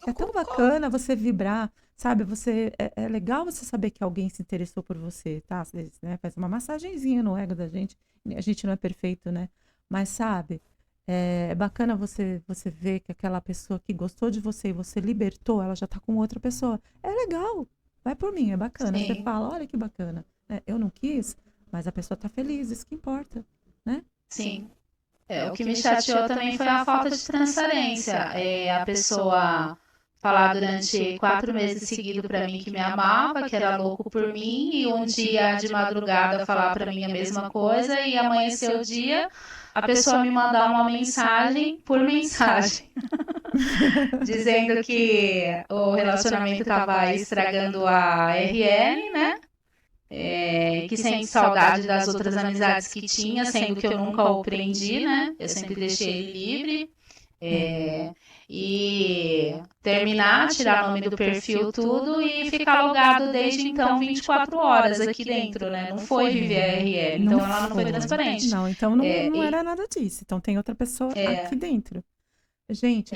É tão Ocupa o copo. bacana você vibrar, sabe? É legal você saber que alguém se interessou por você, tá? Às vezes, né? Faz uma massagenzinha no ego da gente. A gente não é perfeito, né? Mas sabe? É bacana você ver que aquela pessoa que gostou de você e você libertou, ela já tá com outra pessoa. É legal. Vai por mim, é bacana. Você Sim, fala, olha que bacana, né? Eu não quis, Mas a pessoa tá feliz, isso que importa, né? Sim. O que me chateou também foi a falta de transparência. A pessoa falar durante 4 meses seguidos para mim que me amava, que era louco por mim, e um dia de madrugada falar para mim a mesma coisa, e amanhecer o dia, a pessoa me mandar uma mensagem por mensagem, dizendo que o relacionamento estava estragando a RN, né? Que sente saudade das outras amizades que tinha, sendo que eu nunca o prendi, né? Eu sempre deixei ele livre. E terminar, tirar o nome do perfil, tudo, e ficar logado desde então 24 horas aqui dentro, né? Não foi viver a RL, então ela não foi transparente. Não, então não era nada disso. Então tem outra pessoa aqui dentro. Gente,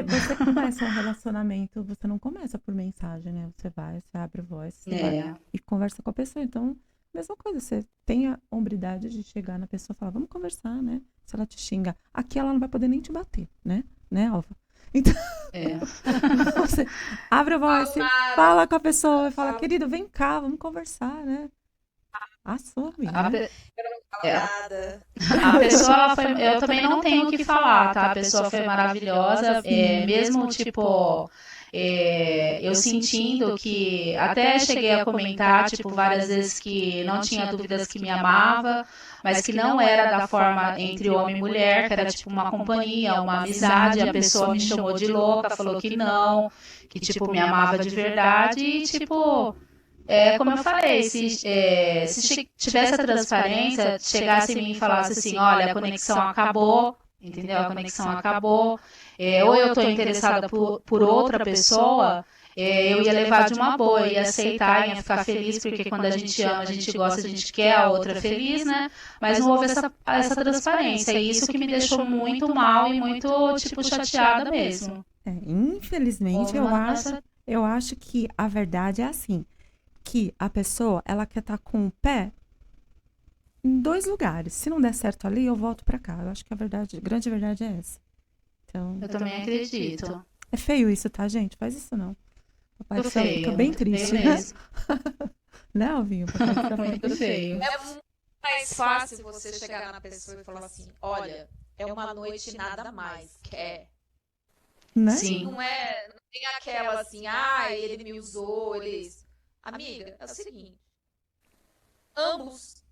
você começa um relacionamento, você não começa por mensagem, né? Você abre voz, você vai e conversa com a pessoa. Então, mesma coisa, você tem a hombridade de chegar na pessoa e falar, vamos conversar, né? Se ela te xinga, aqui ela não vai poder nem te bater, né? Né, Alva? Então, você abre a voz, fala com a pessoa e fala, querido, vem cá, vamos conversar, né? Assume, né? A pessoa, ela foi, eu também não tenho o que falar, tá? A pessoa foi maravilhosa, mesmo tipo, eu sentindo que, até cheguei a comentar, tipo, várias vezes que não tinha dúvidas que me amava, mas que não era da forma entre homem e mulher, que era tipo uma companhia, uma amizade, a pessoa me chamou de louca, falou que não, que tipo, me amava de verdade, e tipo... como eu falei, se tivesse a transparência, chegasse em mim e falasse assim, olha, a conexão acabou, entendeu? A conexão acabou, ou eu estou interessada por outra pessoa, eu ia levar de uma boa, ia aceitar, ia ficar feliz, porque quando a gente ama, a gente gosta, a gente quer a outra feliz, né? Mas não houve essa transparência, e isso que me deixou muito mal e muito, tipo, chateada mesmo. Infelizmente, eu acho que a verdade é assim, que a pessoa, ela quer estar com o pé em 2 lugares. Se não der certo ali, eu volto pra cá. Eu acho que a grande verdade é essa. Então, eu também acredito. É feio isso, tá, gente? Faz isso não. Papai Muito feio. Fica bem triste, né? Né, Alvinho? Papai fica muito feio. É muito mais fácil você chegar na pessoa e falar assim, olha, é uma noite e nada mais. Quer? Né? Sim. Não tem aquela assim, ele me usou, Amiga, é o seguinte. Ambos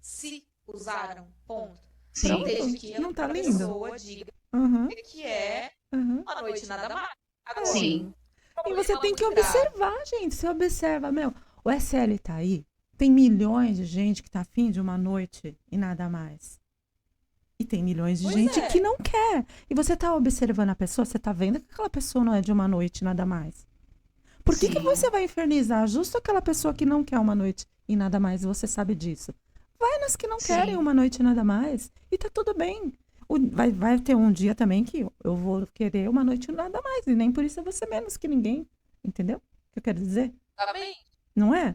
se usaram, ponto. Sim. Não desde que não tá a lindo. pessoa diga que é uma noite nada mais. Agora, Sim. E você tem que observar, gente. Você observa, o SL tá aí. Tem milhões de gente que tá afim de uma noite e nada mais. E tem milhões de gente que não quer. E você tá observando a pessoa, você tá vendo que aquela pessoa não é de uma noite e nada mais. Por que você vai infernizar justo aquela pessoa que não quer uma noite e nada mais? E você sabe disso. Vai nas que não querem uma noite e nada mais. E tá tudo bem. Vai ter um dia também que eu vou querer uma noite e nada mais. E nem por isso eu vou ser menos que ninguém. Entendeu? O que eu quero dizer? Tá bem? Não é?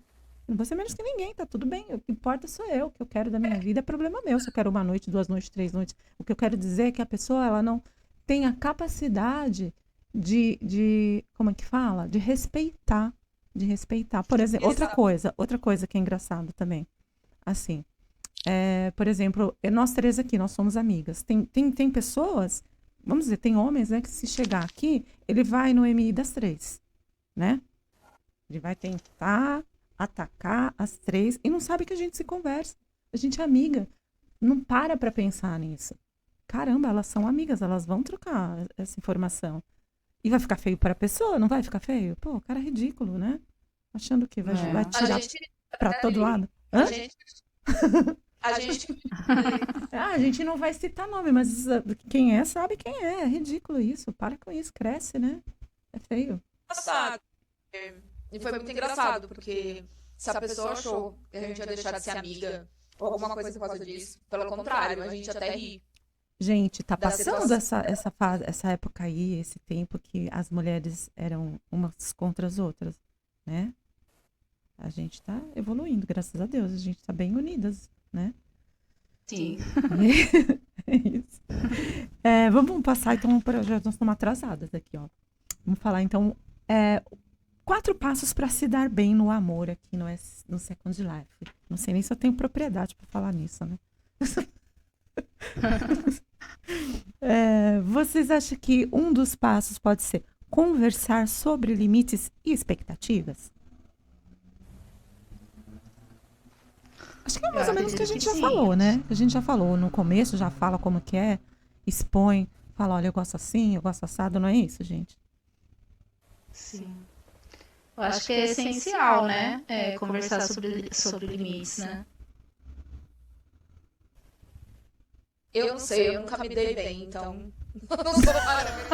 Eu não vou ser menos que ninguém, tá tudo bem. O que importa sou eu. O que eu quero da minha vida é problema meu. Se eu quero uma noite, 2 noites, 3 noites. O que eu quero dizer é que a pessoa, ela não tem a capacidade como é que fala? De respeitar. Por exemplo, outra coisa que é engraçado também. Assim, por exemplo, nós 3 aqui, nós somos amigas. Tem pessoas, vamos dizer, tem homens, né, que se chegar aqui, ele vai no MI das 3, né? Ele vai tentar atacar as 3 e não sabe que a gente se conversa. A gente é amiga. Não para pensar nisso. Caramba, elas são amigas, elas vão trocar essa informação. E vai ficar feio para a pessoa? Não vai ficar feio? Pô, o cara é ridículo, né? Achando que vai tirar para todo lado. Hã? A gente não vai citar nome, mas quem é sabe quem é. É ridículo isso. Para com isso, cresce, né? É feio. Engraçado. E foi muito engraçado, porque se a pessoa achou que a gente ia deixar de ser amiga ou alguma coisa por causa disso, pelo contrário, a gente até ri. Gente, tá passando essa época aí, esse tempo que as mulheres eram umas contra as outras, né? A gente tá evoluindo, graças a Deus. A gente tá bem unidas, né? Sim. É isso. Vamos passar, então, já nós estamos atrasadas aqui, ó. Vamos falar, então, 4 passos para se dar bem no amor aqui no Second Life. Não sei nem se eu tenho propriedade para falar nisso, né? Vocês acham que um dos passos pode ser conversar sobre limites e expectativas? Acho que é mais ou menos o que a gente já falou, né? A gente já falou no começo, já fala como que é, expõe, fala, olha, eu gosto assim, eu gosto assado, não é isso, gente? Sim. Eu acho que é essencial, né? Conversar sobre limites, né? Eu não sei, eu nunca me dei bem, então não sou maravilhosa.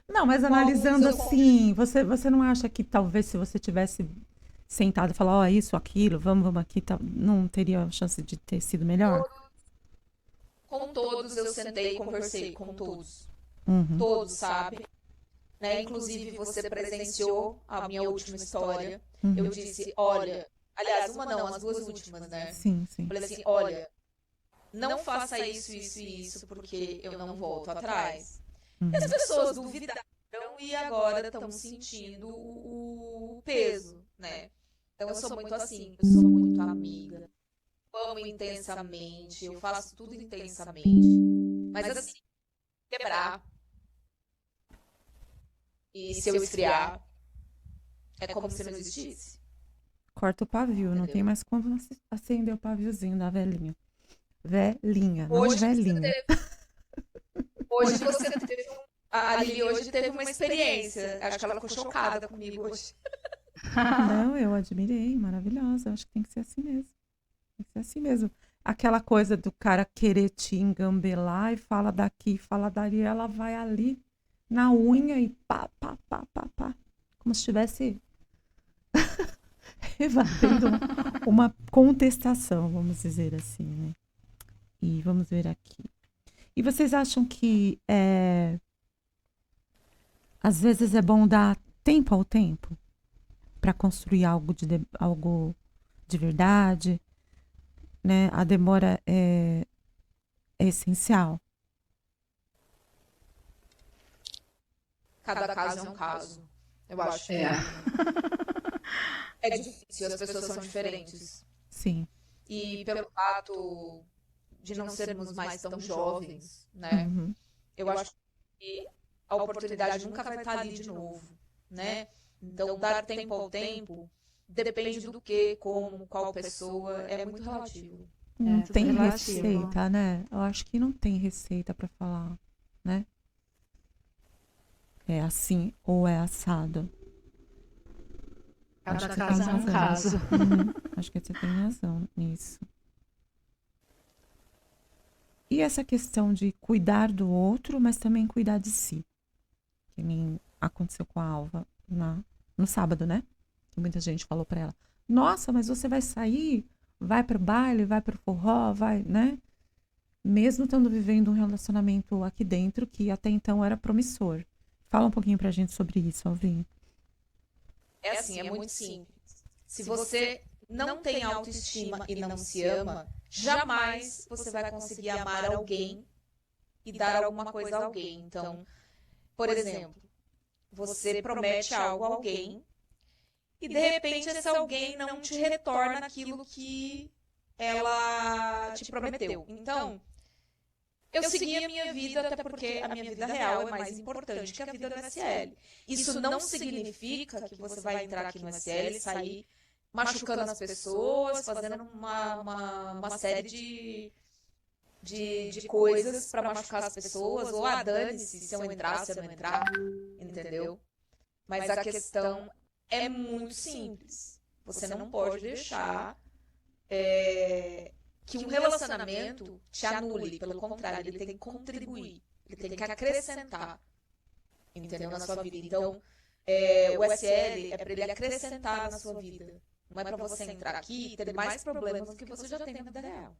Não, mas analisando assim, você não acha que talvez se você tivesse sentado e falar, ó, isso, aquilo, vamos aqui, não teria chance de ter sido melhor? Com todos eu sentei e conversei, com todos. Uhum. Todos, sabe? Né? Inclusive, você presenciou a minha última história. Uhum. Eu disse, olha... Aliás, uma não, as 2 últimas, né? Sim. Falei assim, olha, não faça isso, isso e isso, porque eu não volto atrás. Uhum. E as pessoas duvidaram e agora estão sentindo o peso, né? Então, eu sou muito assim, eu sou muito amiga. Amo intensamente, eu faço tudo intensamente. Mas assim, quebrar... E se eu esfriar, é como se não existisse. Corta o pavio, não tem mais como acender o paviozinho da velhinha. Velhinha, não velhinha. Hoje você teve... A Lili hoje teve uma experiência. Acho que ela ficou chocada comigo hoje. Não, eu admirei, maravilhosa. Acho que tem que ser assim mesmo. Tem que ser assim mesmo. Aquela coisa do cara querer te engambelar e fala daqui, fala dali, ela vai ali na unha e pá. Como se estivesse rebatendo uma contestação, vamos dizer assim, né? E vamos ver aqui. E vocês acham que às vezes é bom dar tempo ao tempo para construir algo de verdade, né? A demora é essencial. Cada caso é um caso, eu acho. É difícil, as pessoas são diferentes. Sim. E pelo fato de não sermos mais tão jovens, né? Uhum. Eu acho que a oportunidade nunca vai estar ali de novo, né? Então, dar tempo ao tempo depende do que, como, qual pessoa, é muito relativo. Não tudo tem relativo. receita, né? Eu acho que não tem receita para falar, né? É assim ou é assado. Cada Acho que caso você é um tem razão. caso. Uhum. Acho que você tem razão nisso. E essa questão de cuidar do outro, mas também cuidar de si. Que nem aconteceu com a Alva no sábado, né? Que muita gente falou pra ela, nossa, mas você vai sair, vai pro baile, vai pro forró, vai, né? Mesmo estando vivendo um relacionamento aqui dentro que até então era promissor. Fala um pouquinho pra gente sobre isso, Alvinho. É assim, é muito simples. Se você não tem autoestima e não se ama, jamais você vai conseguir amar alguém e dar alguma coisa a alguém. Então, por exemplo, você promete algo a alguém e de repente esse alguém não te retorna aquilo que ela te prometeu. Então, eu segui a minha vida, até porque a minha vida real é mais importante que a vida do SL. Isso não significa que você vai entrar aqui no SL e sair machucando as pessoas, fazendo uma série de coisas para machucar as pessoas, ou dane-se se eu entrar, se eu não entrar, entendeu? Mas a questão é muito simples. Você não pode deixar que um relacionamento te anule. Pelo contrário, ele tem que contribuir. Ele tem que acrescentar, entendeu? Na sua vida. Então, o SL é para ele acrescentar na sua vida. Não é para você entrar aqui e ter mais problemas do que você já tem na vida real.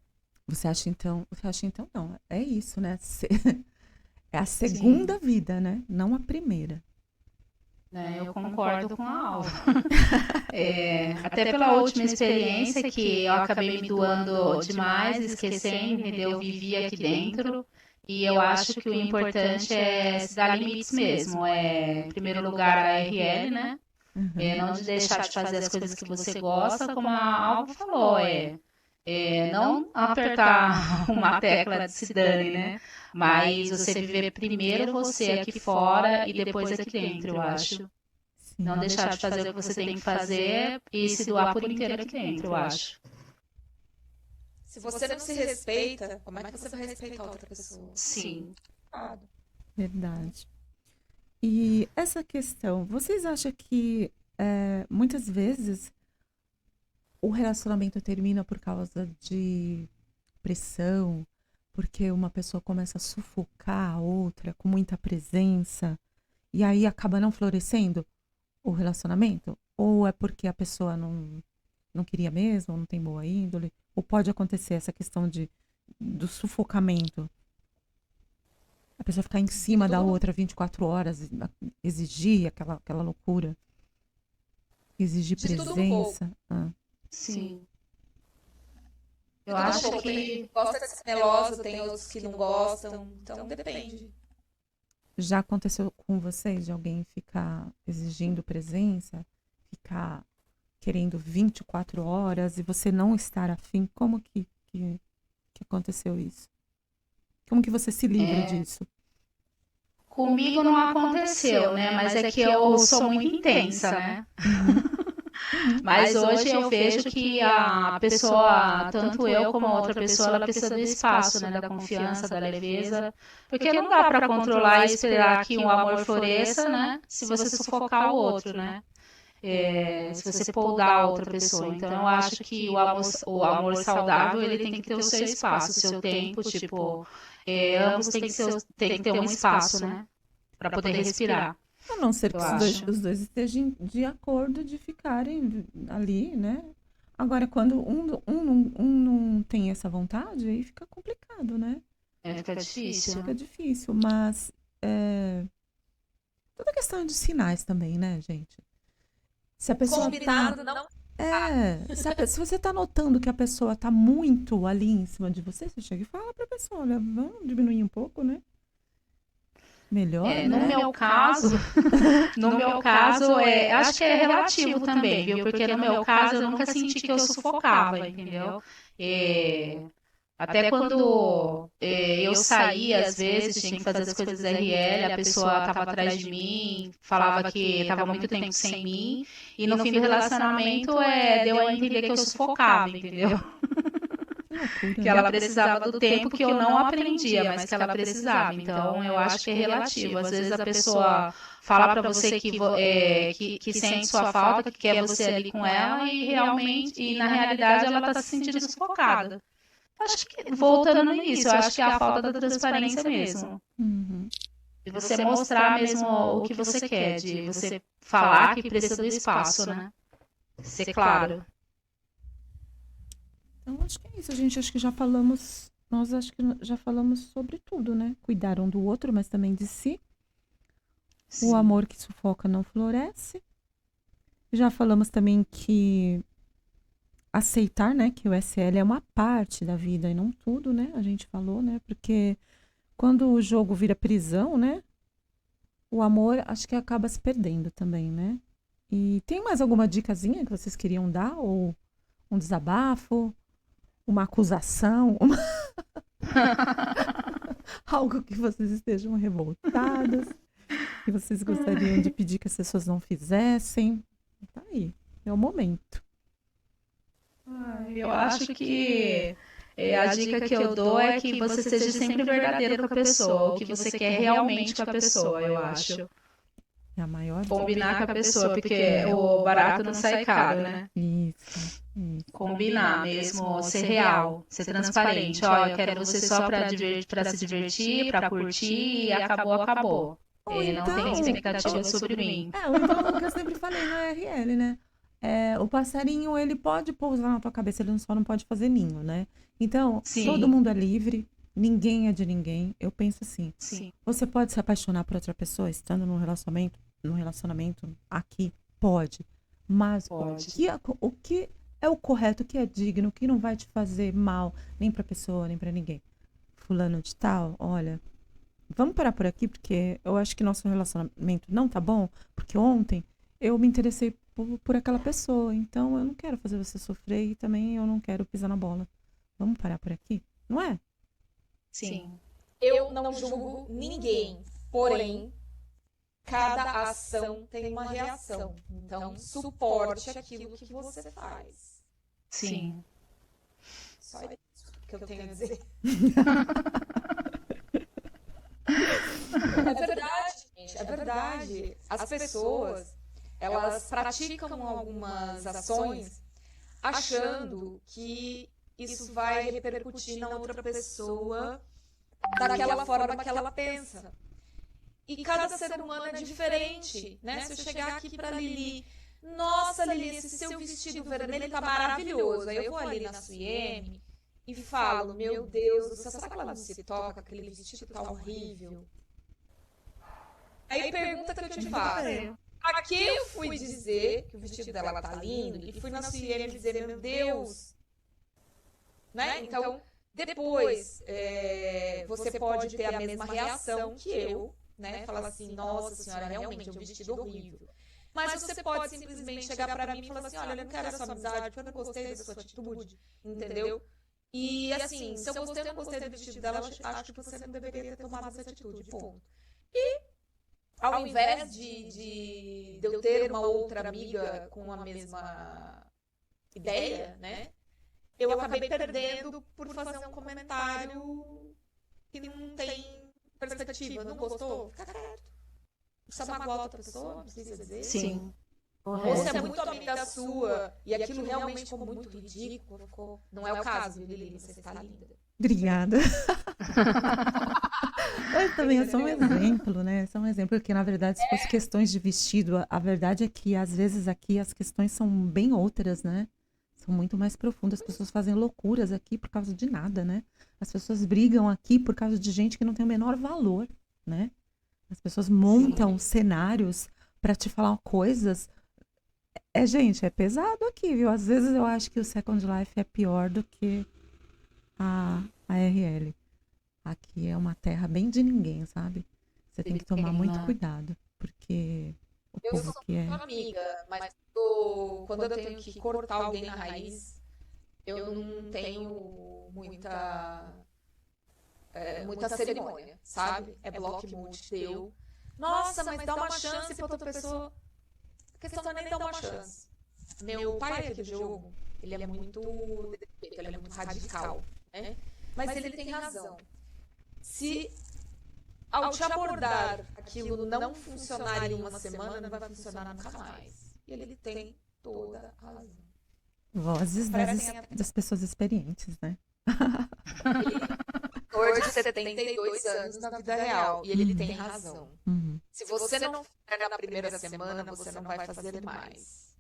Você acha então não, é isso, né? É a segunda vida, né? Não a primeira. Eu concordo com a Alva. Até pela última experiência que eu acabei me doando demais, esquecendo, entendeu? Eu vivi aqui dentro, E eu acho que o importante é se dar limites mesmo. Em primeiro lugar, a RL, né? Uhum. Não de deixar de fazer as coisas que você gosta, como a Alva falou, não apertar uma tecla de se dane, né? Mas você viver primeiro você aqui fora e depois aqui dentro, eu acho. Não Sim. deixar de fazer o que você tem que fazer e se doar por inteiro aqui dentro, eu acho. Se você não se respeita, como é que você vai respeitar outra pessoa? Sim. Nada. Verdade. E essa questão, vocês acham que muitas vezes o relacionamento termina por causa de pressão, porque uma pessoa começa a sufocar a outra com muita presença, e aí acaba não florescendo o relacionamento? Ou é porque a pessoa não queria mesmo, ou não tem boa índole? Ou pode acontecer essa questão do sufocamento? A pessoa ficar em cima da outra 24 horas, exigir aquela loucura, exigir De tudo um pouco. presença. Ah, Sim. De Eu tudo um acho pouco. Tem que gente que gosta de ser melosa, tem outros que não gostam. Então depende. já aconteceu com vocês de alguém ficar exigindo presença, ficar querendo 24 horas e você não estar afim? Como que aconteceu isso? Como que você se livra disso? comigo não aconteceu, né? Mas é que eu sou muito intensa, né? Mas hoje eu vejo que a pessoa, tanto eu como a outra pessoa, ela precisa do espaço, né? Da confiança, da leveza. Porque não dá pra controlar e esperar que um amor floresça, né? Se você sufocar o outro, né? Se você podar a outra pessoa. Então eu acho que o amor saudável, ele tem que ter o seu espaço, o seu tempo, tipo, ambos têm que ter um espaço, né? Pra poder respirar. A não ser que Eu acho. os dois estejam de acordo de ficarem ali, né? Agora, quando um não tem essa vontade, aí fica complicado, né? Fica difícil. Fica difícil, mas toda questão de sinais também, né, gente? Se a pessoa Combinado não. se você tá notando que a pessoa tá muito ali em cima de você, você chega e fala pra pessoa, olha, vamos diminuir um pouco, né? Melhor, No né? meu caso, acho que é relativo também, viu? Porque no meu caso eu nunca senti que eu sufocava, entendeu? Até quando eu saía, às vezes, tinha que fazer as coisas RL, a pessoa estava atrás de mim, falava que estava muito tempo sem mim, e no fim do relacionamento deu a entender que eu sufocava, entendeu? Que loucura, Que né? ela precisava do tempo que eu não aprendia, mas que ela precisava. Então, eu acho que é relativo. Às vezes a pessoa fala pra você que sente sua falta, que quer você ali com ela, e na realidade ela tá se sentindo sufocada. Acho que, voltando no início, eu acho que é a falta da transparência mesmo. Uhum. De você mostrar mesmo o que você quer, de você falar que precisa do espaço, né? Ser claro. Então, acho que é isso. A gente acho que já falamos, nós acho que já falamos sobre tudo, né? Cuidar um do outro, mas também de si. Sim. O amor que sufoca não floresce. Já falamos também que aceitar, né, que o SL é uma parte da vida e não tudo, né? A gente falou, né? Porque quando o jogo vira prisão, né? O amor acho que acaba se perdendo também, né? E tem mais alguma dicasinha que vocês queriam dar? Ou um desabafo? Uma acusação? Algo que vocês estejam revoltadas? Que vocês gostariam de pedir que as pessoas não fizessem? Tá aí, é o momento. Eu acho que a dica que eu dou é que você seja sempre verdadeiro com a pessoa, o que você quer realmente com a pessoa, eu acho. É a maior. Combinar com a pessoa, porque o barato não sai caro, né? Isso. Combinar mesmo, ser real, ser transparente. Ó, eu quero você só pra se divertir, pra curtir, e acabou. Ou Não então- tem expectativa sobre mim. Ou então o que eu sempre falei na RL, né? O passarinho, ele pode pousar na tua cabeça, ele só não pode fazer ninho, né? Então, Sim. todo mundo é livre, ninguém é de ninguém. Eu penso assim, Sim. você pode se apaixonar por outra pessoa estando num relacionamento aqui? Pode. Mas Pode. o que é o correto, o que é digno, o que não vai te fazer mal, nem pra pessoa, nem pra ninguém? fulano de tal, olha, vamos parar por aqui, porque eu acho que nosso relacionamento não tá bom, porque ontem eu me interessei por aquela pessoa, então eu não quero fazer você sofrer e também eu não quero pisar na bola. Vamos parar por aqui? Não é? Sim. Eu não julgo ninguém, porém, cada ação tem uma reação. Então, suporte aquilo que você faz. Sim. Só isso que eu tenho a dizer. É verdade, gente, é verdade. As pessoas, elas praticam algumas ações achando que isso vai repercutir na outra pessoa daquela forma que ela pensa. E cada ser humano é diferente, né? Se eu chegar aqui para Lili, nossa, Lili, esse seu vestido vermelho tá maravilhoso. Aí eu vou ali na Suieme e falo, meu Deus do céu, será que ela não se toca? Aquele vestido tá horrível. Aí pergunta que eu te faço. Aqui eu fui dizer que o vestido dela tá lindo e fui na Suieme dizer, meu Deus. Né? Então, depois, você pode ter a mesma reação que eu, né? Falar assim, nossa senhora, realmente é um vestido horrível. Mas você pode simplesmente chegar pra mim e falar assim, olha, eu não quero a sua amizade, porque eu não gostei da sua atitude, entendeu? E assim, se eu gostei ou não gostei do vestido dela, eu acho que você não deveria ter tomado essa atitude, ponto. E ao invés de eu ter uma outra amiga com a mesma ideia, né? Eu acabei perdendo por fazer um comentário que não tem perspectiva. Não gostou? Fica quieto. Precisa magoar outra pessoa? Não precisa dizer? Sim. Ou se é muito amiga sua e aquilo realmente ficou muito ridículo, não é o caso, Lili, você está linda. Obrigada. Mas também é só um exemplo, né? Só um exemplo, porque na verdade, se fosse questões de vestido, a verdade é que às vezes aqui as questões são bem outras, né? São muito mais profundas. As pessoas fazem loucuras aqui por causa de nada, né? As pessoas brigam aqui por causa de gente que não tem o menor valor, né? As pessoas montam cenários para te falar coisas. Gente, é pesado aqui, viu? Às vezes eu acho que o Second Life é pior do que a RL. Aqui é uma terra bem de ninguém, sabe? Você tem que tomar muito cuidado, porque o Eu povo sou aqui é... muito amiga, mas quando eu tenho que cortar alguém na raiz, eu não tenho muita cerimônia, sabe? É bloco mute, deu. Nossa, mas dá uma chance pra outra pessoa. A questão não é nem dar uma chance. Meu pai aqui do jogo, ele é muito radical, né? Mas ele tem razão. Se ao te abordar aquilo não funcionar em uma semana, não vai funcionar nunca mais. E ele tem toda a razão. Vozes das pessoas experientes, né? Ele de 72 anos na vida real. E ele tem razão. Uhum. Se você não fizer na primeira semana, você não vai fazer mais.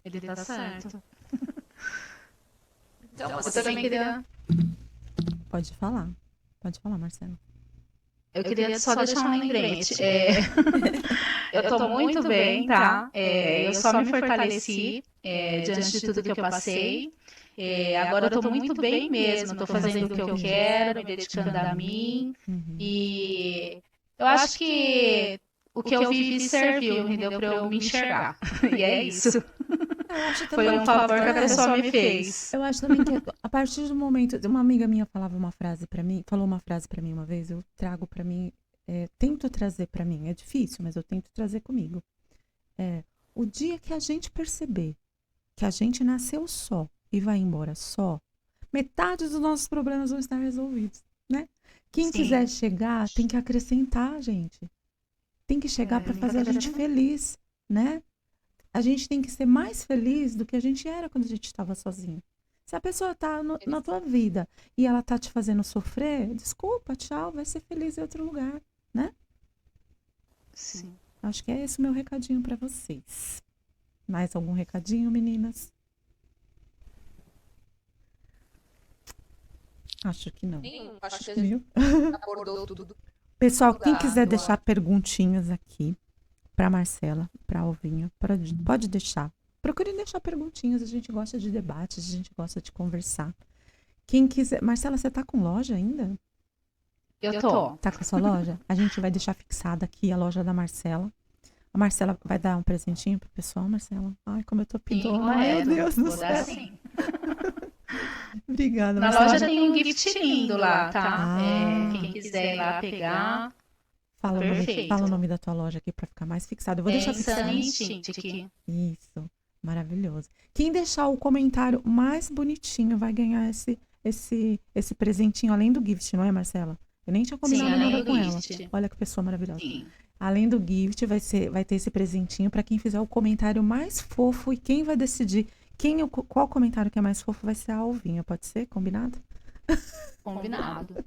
Ele tá certo. Então, Eu assim, também queria... Pode falar, Marcelo. Eu queria só deixar um lembrete. Eu tô muito bem, tá? Eu só me fortaleci diante de tudo que eu passei. Agora eu tô muito bem mesmo. Tô fazendo o que eu quero, me dedicando a mim. Uhum. E eu acho que o que eu vivi serviu, entendeu? Pra eu me enxergar. E é isso. Eu acho Foi um favor que a pessoa me fez. Eu acho também que a partir do momento, uma amiga minha falou uma frase pra mim uma vez, eu trago pra mim, tento trazer pra mim, é difícil, mas eu tento trazer comigo. O dia que a gente perceber que a gente nasceu só e vai embora só, metade dos nossos problemas vão estar resolvidos, né? Quem quiser chegar tem que acrescentar, gente. Tem que chegar pra fazer a gente feliz, né? A gente tem que ser mais feliz do que a gente era quando a gente estava sozinho. Se a pessoa tá na tua vida e ela tá te fazendo sofrer, desculpa, tchau, vai ser feliz em outro lugar, né? Sim. Acho que é esse o meu recadinho pra vocês. Mais algum recadinho, meninas? Acho que não. acho que a gente Viu? abordou tudo. Pessoal, quem Dá, quiser eu deixar perguntinhas aqui pra Marcela, pra Alvinha, pode deixar. Procure deixar perguntinhas, a gente gosta de debates, a gente gosta de conversar. Quem quiser. Marcela, você tá com loja ainda? Eu tô. Tá com a sua loja? A gente vai deixar fixada aqui a loja da Marcela. A Marcela vai dar um presentinho pro pessoal, Marcela? Ai, como eu tô Sim, pidona. Meu correto. Deus do Vou dar céu. sim. Obrigada, Na Marcela. loja tem um gift lindo lá, tá? Ah. Quem quiser ir lá pegar, Fala o nome, perfeito. fala o nome da tua loja aqui pra ficar mais fixado. Eu vou é deixar Insane fixado. Instinct aqui. Isso, maravilhoso. Quem deixar o comentário mais bonitinho vai ganhar esse presentinho, além do gift, não é, Marcela? Eu nem tinha Sim, combinado além nada do com ela. gift. Olha que pessoa maravilhosa. Sim. Além do gift, vai ter esse presentinho para quem fizer o comentário mais fofo. E quem vai decidir qual comentário que é mais fofo vai ser a Alvinha. Pode ser? Combinado? Combinado.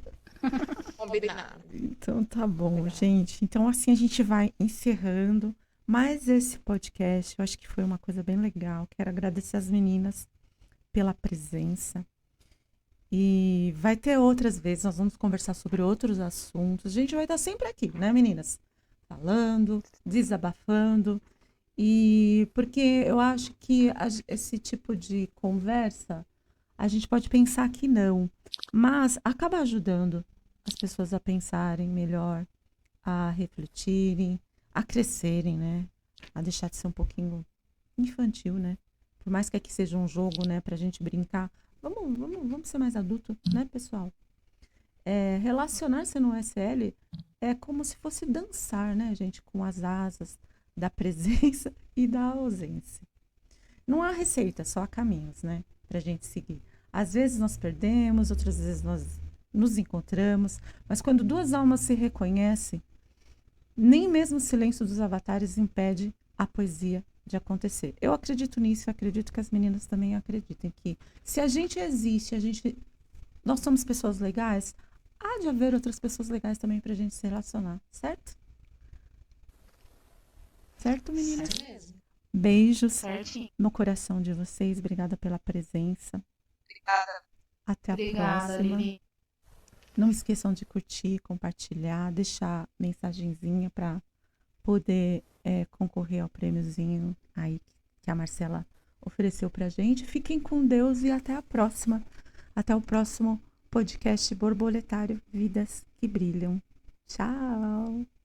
Combinado. Então tá bom, gente. Então assim a gente vai encerrando mais esse podcast. Eu acho que foi uma coisa bem legal. Quero agradecer as meninas pela presença. E vai ter outras vezes, nós vamos conversar sobre outros assuntos. A gente vai estar sempre aqui, né, meninas? Falando, desabafando. E porque eu acho que esse tipo de conversa, a gente pode pensar que não, mas acaba ajudando as pessoas a pensarem melhor, a refletirem, a crescerem, né? A deixar de ser um pouquinho infantil, né? Por mais que aqui seja um jogo, né, pra gente brincar, vamos ser mais adulto, né, pessoal? Relacionar-se no SL é como se fosse dançar, né, gente, com as asas da presença e da ausência. Não há receita, só há caminhos, né, pra gente seguir. Às vezes nós perdemos, outras vezes nós nos encontramos, mas quando duas almas se reconhecem, nem mesmo o silêncio dos avatares impede a poesia de acontecer. Eu acredito nisso, eu acredito que as meninas também acreditem que se a gente existe, nós somos pessoas legais, há de haver outras pessoas legais também pra gente se relacionar, certo? Certo, meninas? Certo mesmo. Beijos Certinho. no coração de vocês, obrigada pela presença. Obrigada. Até a Obrigada, próxima. Lili. Não esqueçam de curtir, compartilhar, deixar mensagenzinha para poder concorrer ao prêmiozinho aí que a Marcela ofereceu pra gente. Fiquem com Deus e até a próxima. Até o próximo podcast borboletário Vidas que Brilham. Tchau!